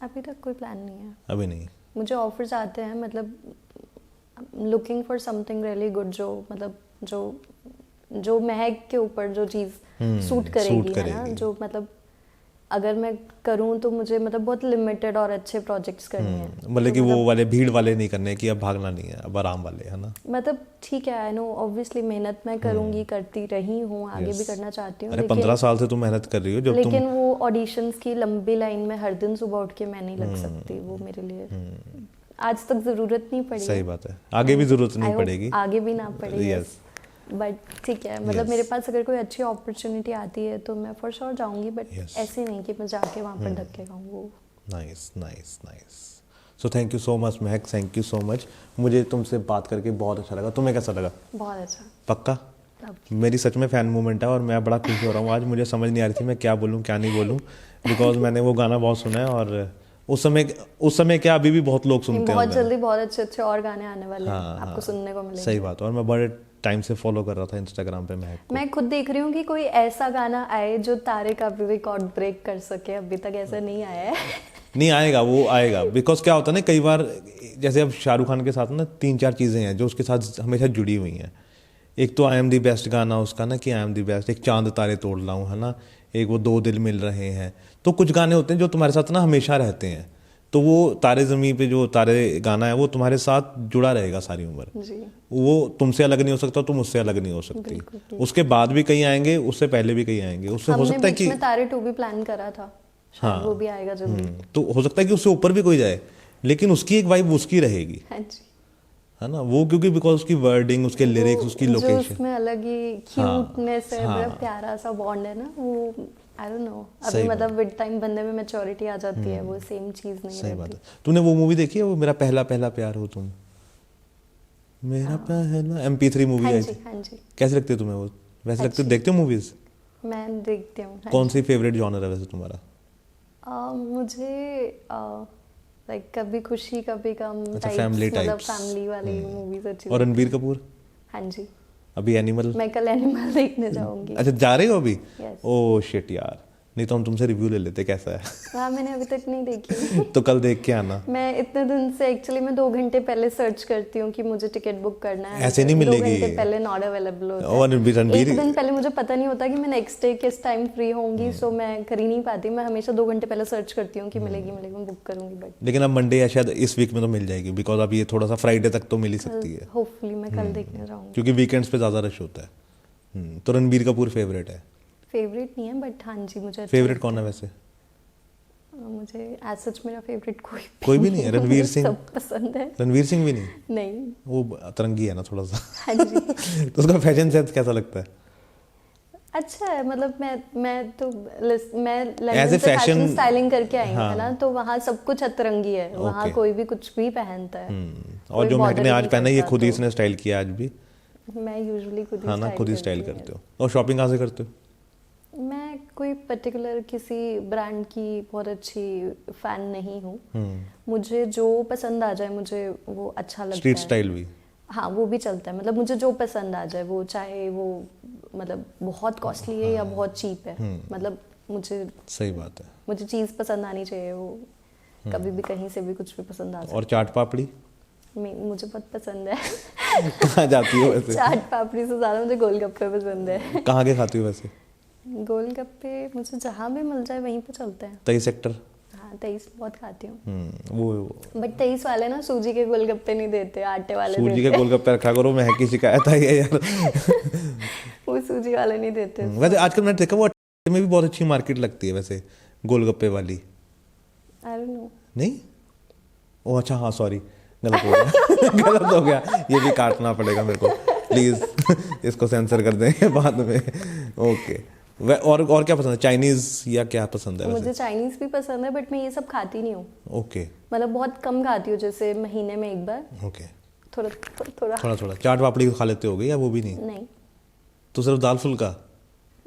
अभी तक कोई प्लान नहीं है। अभी नहीं? मुझे ऑफर्स आते हैं, मतलब looking for something really good, जो मतलब जो महक के ऊपर जो चीज़ सूट करेगी, है ना, जो मतलब अगर मैं करूँ तो मुझे मतलब बहुत लिमिटेड और अच्छे प्रोजेक्ट्स करने हैं। मतलब कि वो वाले भीड़ वाले नहीं करने कि अब भागना नहीं है, अब आराम वाले, है ना? मतलब ठीक है, आई नो ऑब्वियसली मेहनत मैं करूँगी, करती रही हूँ, आगे भी करना चाहती हूँ। अरे 15 साल से तुम मेहनत कर रही हो, जब लेकिन वो ऑडिशंस की लंबी लाइन में हर दिन सुबह उठ के मैं नहीं लग सकती, वो मेरे लिए आज तक ज़रूरत नहीं पड़ी। सही बात है, आगे भी ज़रूरत नहीं पड़ेगी, आगे भी ना पड़ेगी। यस, बट ठीक है, मतलब मेरे पास अगर कोई अच्छी अपॉर्चुनिटी आती है तो मैं फॉर श्योर जाऊंगी, बट ऐसे नहीं कि मैं जाके वहाँ पर धक्के खाऊँ। वो nice nice nice. So thank you so much Mahak, thank you so much. मुझे तुमसे बात करके बहुत अच्छा लगा। तुम्हें कैसा लगा? बहुत अच्छा। पक्का? मेरी सच में फ़ैन मूवमेंट है और मैं बड़ा खुश हो रहा हूँ आज। मुझे समझ नहीं आ रही थी मैं क्या बोलूँ क्या नहीं बोलूँ, बिकॉज मैंने वो गाना बहुत सुना है और उस समय क्या अभी भी बहुत लोग सुनते हैं। बहुत जल्दी बहुत अच्छे अच्छे और गाने आने वाले हैं, आपको सुनने को मिलेंगे। सही बात है, और मैं बड़े टाइम से फॉलो कर रहा था इंस्टाग्राम पे महक को। मैं खुद देख रही हूँ कि कोई ऐसा गाना आए जो तारे का भी रिकॉर्ड ब्रेक कर सके, अभी तक ऐसा नहीं आया है। नहीं आएगा, वो आएगा, बिकॉज क्या होता है ना, कई बार जैसे अब शाहरुख खान के साथ ना 3-4 चीज़ें हैं जो उसके साथ हमेशा जुड़ी हुई हैं। एक तो आई एम दी बेस्ट गाना उसका ना, कि आई एम दी बेस्ट, एक चांद तारे तोड़ लाऊं, है ना, एक वो दो दिल मिल रहे हैं। तो कुछ गाने होते हैं जो तुम्हारे साथ ना हमेशा रहते हैं, तो वो तारे ज़मीं पे जो तारे गाना है वो तुम्हारे साथ जुड़ा रहेगा सारी उम्र जी। वो तुमसे अलग नहीं हो सकता, तुम उससे अलग नहीं हो सकती। उसके बाद भी कहीं आएंगे, उससे पहले भी कहीं आएंगे, उससे हो सकता है कि तारे 2 भी प्लान करा था, हाँ वो भी आएगा जल्दी। तो हो सकता है कि उससे ऊपर भी कोई जाए, लेकिन उसकी एक वाइब उसकी रहेगी, है ना, वो क्योंकि बिकॉज उसकी वर्डिंग, उसके लिरिक्स, उसकी लोकेशन, उसमें अलग ही क्यूटनेस है, बड़ा प्यारा सा बॉन्ड है ना वो। आई डोंट नो, अभी मतलब विद टाइम बंदे में मैच्योरिटी आ जाती है, वो सेम चीज नहीं सही बात है। तूने वो मूवी देखी है, वो मेरा पहला पहला प्यार हो तुम? मेरा पहला MP3 मूवी आई थी। हाँ जी। कैसी लगती है तुम्हें वो? वैसे लगती है, देखते हो मूवीज? मैं देखती हूँ। कौन सी फेवरेट जॉनर है वैसे तुम्हारा? मुझे लाइक कभी खुशी कभी गम, फैमिली मतलब फैमिली वाली मूवीज अच्छी। और रणबीर कपूर? हाँ जी। अभी एनिमल? मैं कल एनिमल देखने जाऊंगी। अच्छा, जा रही हो अभी? ओह शिट यार, नहीं तो हम तुमसे रिव्यू ले लेते, कैसा है? हाँ मैंने अभी तक नहीं देखी। तो कल देख के आना। मैं इतने दिन से एक्चुअली मैं 2 घंटे पहले सर्च करती हूँ कि मुझे टिकट बुक करना है, ऐसे नहीं मिलेगी। 2 घंटे पहले नॉट अवेलेबल होता है। और रणबीर, 1 दिन पहले मुझे पता नहीं होता कि मैं नेक्स्ट डे किस टाइम फ्री होंगी, सो मैं कर ही नहीं पाती। मैं हमेशा 2 घंटे पहले सर्च करती हूँ कि मिलेगी मैं बुक करूंगी, बट लेकिन अब मंडे या शायद इस वीक में तो मिल जाएगी, बिकॉज अब ये थोड़ा सा फ्राइडे तक तो मिल ही सकती है। होपफुली मैं कल देखने जाऊंगी, क्योंकि वीकेंड्स पे ज़्यादा रश होता है। तो रणबीर कपूर फेवरेट है? फेवरेट नहीं है, बट हाँ जी मुझे फेवरेट कौन है वैसे? मुझे एज सच मेरा फेवरेट कोई भी नहीं है। रणवीर सिंह सब पसंद है। रणवीर सिंह भी नहीं? नहीं, वो तरंगी है ना थोड़ा सा। हाँ जी। तो उसका फैशन सेंस कैसा लगता है? अच्छा है, मतलब मैं लंदन से फैशन स्टाइलिंग करके आई हूँ, है ना, तो वहाँ सब कुछ अतरंगी है, वहाँ कोई भी कुछ भी पहनता है। और जो मैंने आज पहना है ये खुद ही इसने स्टाइल किया आज भी। मैं यूजुअली खुद ही स्टाइल करते हो। और शॉपिंग कहाँ से करते हो? मैं कोई पर्टिकुलर किसी ब्रांड की बहुत अच्छी फैन नहीं हूँ। मुझे जो पसंद आ जाए मुझे वो अच्छा लगता है। स्ट्रीट स्टाइल भी? हाँ वो भी चलता है, मतलब मुझे जो पसंद आ जाए, वो चाहे वो मतलब बहुत कॉस्टली है या बहुत चीप है, मतलब मुझे सही बात है, मुझे चीज़ पसंद आनी चाहिए, वो कभी भी कहीं से भी कुछ भी पसंद आ जाए। और चाट पापड़ी मुझे बहुत पसंद है। कहाँ जाती हो वैसे? चाट पापड़ी से ज़्यादा मुझे गोलगप्पे पसंद है। कहाँ के खाती हो वैसे? गोलगप्पे मुझे जहाँ भी मिल जाए वहीं पे चलते हैं। 23 सेक्टर? हाँ 23 बहुत खाती हूँ। वो बट 23 वाले ना सूजी के गोलगप्पे नहीं देते, आटे वाले सूजी के गोलगप्पे रखा करो, मैं की शिकायत है यार। वो सूजी वाले नहीं देते। वैसे आजकल मैंने देखा वो अट्टे में भी बहुत अच्छी मार्केट लगती है वैसे गोलगप्पे वाली। I don't know. नहीं? ओह अच्छा, हाँ सॉरी, गलत हो गया। गलत हो गया, ये भी काटना पड़ेगा मेरे को, प्लीज इसको सेंसर कर दें बाद में। ओके, और क्या पसंद है? चाइनीज या क्या पसंद है? मुझे चाइनीज भी पसंद है, बट मैं ये सब खाती नहीं हूँ। ओके, मतलब बहुत कम खाती हूँ, जैसे महीने में एक बार। ओके, थोड़ा। चाट पापड़ी खा लेते होगे या वो भी नहीं? नहीं। तो सिर्फ दाल फुल्का?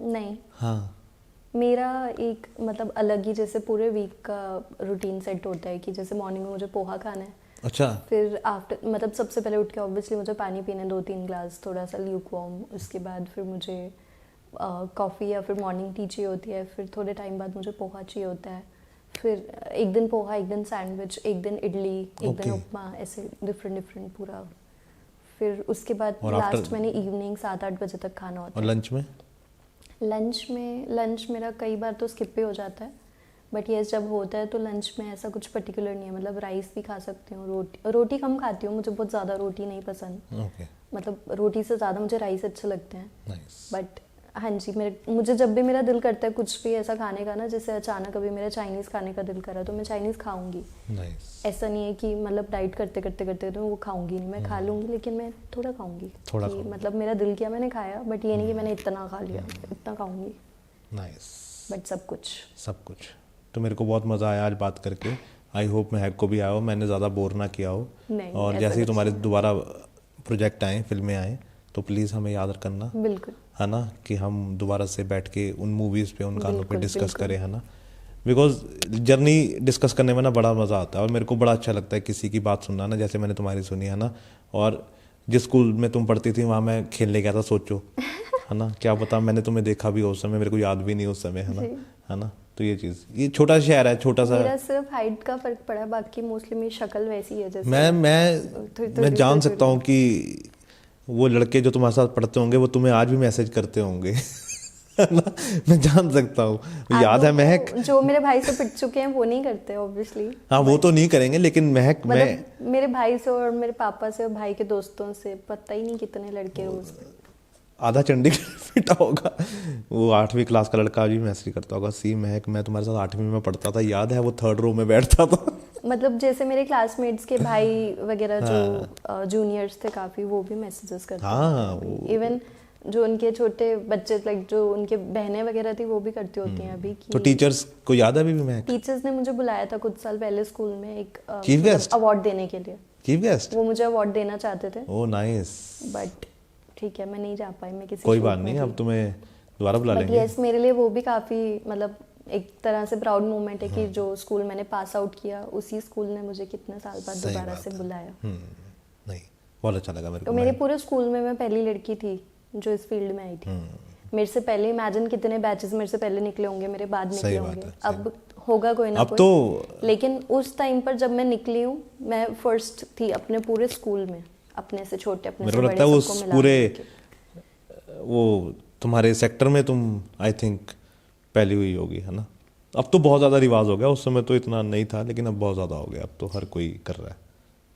नहीं। हाँ, मेरा एक मतलब अलग ही जैसे पूरे वीक का रूटीन सेट होता है कि जैसे मॉर्निंग में मुझे पोहा खाना है। अच्छा। फिर आफ्टर मतलब सबसे पहले उठ के ऑब्वियसली मुझे पानी पीना है 2-3 ग्लास, थोड़ा सा ल्यूक वार्म। उसके बाद फिर मुझे कॉफ़ी या फिर मॉर्निंग टी चाहिए होती है। फिर थोड़े टाइम बाद मुझे पोहा चाहिए होता है। फिर एक दिन पोहा, एक दिन सैंडविच, एक दिन इडली, एक दिन उपमा, ऐसे डिफरेंट पूरा। फिर उसके बाद लास्ट मैंने इवनिंग 7-8 बजे तक खाना होता है। और लंच में? लंच मेरा कई बार तो स्किप भी हो जाता है, बट ये जब होता है तो लंच में ऐसा कुछ पर्टिकुलर नहीं है, मतलब राइस भी खा सकती हूँ, रोटी कम खाती हूँ, मुझे बहुत ज़्यादा रोटी नहीं पसंद। ओके, मतलब रोटी से ज़्यादा मुझे राइस अच्छे लगते हैं। नाइस। बट हाँ जी, मुझे जब भी मेरा दिल करता है कुछ भी ऐसा खाने का ना, जैसे अचानक अभी मेरा चाइनीज़ खाने का दिल करा तो मैं चाइनीज़ खाऊंगी। नाइस। ऐसा नहीं है कि मतलब डाइट करते करते करते तो वो खाऊंगी नहीं, मैं खा लूँगी लेकिन मैं थोड़ा खाऊंगी, थोड़ा कि मतलब मेरा दिल किया मैंने खाया, बट ये नहीं कि मैंने इतना खा लिया, इतना खाऊंगी। नाइस। बट सब कुछ तो मेरे को बहुत मज़ा आया आज बात करके। आई होप महक को भी आया हो, मैंने ज़्यादा बोर ना किया हो। नहीं, और ऐसा जैसे ही कुछ तुम्हारे नहीं। दोबारा प्रोजेक्ट आए, फिल्में आए, तो प्लीज़ हमें याद करना, बिल्कुल है ना, कि हम दोबारा से बैठ के उन मूवीज़ पे, उन गानों पे बिल्कुल, डिस्कस बिल्कुल। करें, है ना। बिकॉज जर्नी डिस्कस करने में ना बड़ा मज़ा आता है, और मेरे को बड़ा अच्छा लगता है किसी की बात सुनना ना, जैसे मैंने तुम्हारी सुनी, है ना। और जिस स्कूल में तुम पढ़ती थी वहाँ मैं खेलने गया था, सोचो, है ना, क्या पता मैंने तुम्हें देखा भी हो उस समय, मेरे को याद भी नहीं उस समय, है ना, जी। है ना। तो ये चीज़, ये छोटा शहर है, छोटा सा। मेरा सिर्फ हाइट का फर्क पड़ा, बाकी मोस्टली मेरी शक्ल वैसी है जैसे मैं जान सकता हूँ कि वो लड़के जो तुम्हारे साथ पढ़ते होंगे वो तुम्हें आज भी मैसेज करते होंगे, है ना। मैं जान सकता हूँ, याद है महक? जो मेरे भाई से पिट चुके हैं वो नहीं करते ऑब्वियसली। हाँ, वो तो नहीं करेंगे, लेकिन महक, मैं मतलब मेरे भाई से और मेरे पापा से और भाई के दोस्तों से पता ही नहीं कितने लड़के रोज। आधा चंडीगढ़ फिटा होगा। वो 8वीं क्लास का लड़का भी मैसेज करता होगा, सी महक, मैं तुम्हारे साथ 8वीं में पढ़ता था, याद है, वो 3rd रो में बैठता था। मतलब जैसे मेरे क्लासमेट्स के भाई वगैरह जो जूनियर्स थे काफी, वो भी मैसेजेस करते हाँ, हैं। इवन जो उनके छोटे बच्चे, लाइक जो उनके बहनें वगैरह थी, वो भी करती होती हैं अभी तो टीचर्स को याद है अभी भी महक? टीचर्स ने मुझे बुलाया था कुछ साल पहले स्कूल में एक चीफ गेस्ट अवार्ड देने के लिए। Chief guest? वो मुझे अवार्ड देना चाहते थे, ओह नाइस। बट ठीक है मैं नहीं जा पाई, मैं किसी कोई शूट बात में नहीं, थी। अब तुम्हें दोबारा बुला बट लेंगे। यस, मेरे लिए वो भी काफ़ी मतलब एक तरह से प्राउड मोमेंट है कि जो स्कूल मैंने पास आउट किया, उसी स्कूल ने मुझे कितने साल बाद सही दोबारा बात से है। बुलाया। नहीं, बहुत अच्छा लगा मेरे तो को। मेरे पूरे स्कूल में मैं पहली लड़की थी जो इस फील्ड में आई थी। मेरे से पहले इमेजिन कितने बैचेस मेरे से पहले निकले होंगे, मेरे बाद निकले सही बात होंगे, है, अब होगा कोई ना अब कोई। तो लेकिन उस टाइम पर जब मैं निकली हूँ, मैं फर्स्ट थी अपने पूरे स्कूल में, अपने से छोटे अपने मेरे से को लगता है बड़े वो सबको मिला पूरे के। वो तुम्हारे सेक्टर में तुम आई थिंक पहली हुई होगी, है ना। अब तो बहुत ज़्यादा रिवाज हो गया, उस समय तो इतना नहीं था, लेकिन अब बहुत ज़्यादा हो गया, अब तो हर कोई कर रहा है।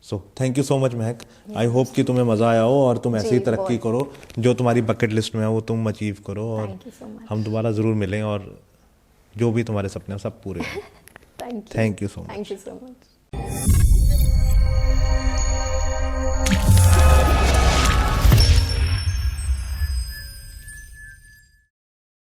So thank you so much Mahak, I hope कि तुम्हें मज़ा आया हो और तुम ऐसे ही जी, तरक्की बहुत। करो, जो तुम्हारी बकेट लिस्ट में है वो तुम अचीव करो, और Thank you so much. हम दोबारा ज़रूर मिलें, और जो भी तुम्हारे सपने हैं सब पूरे हों। Thank you. Thank you so much. Thank you so much.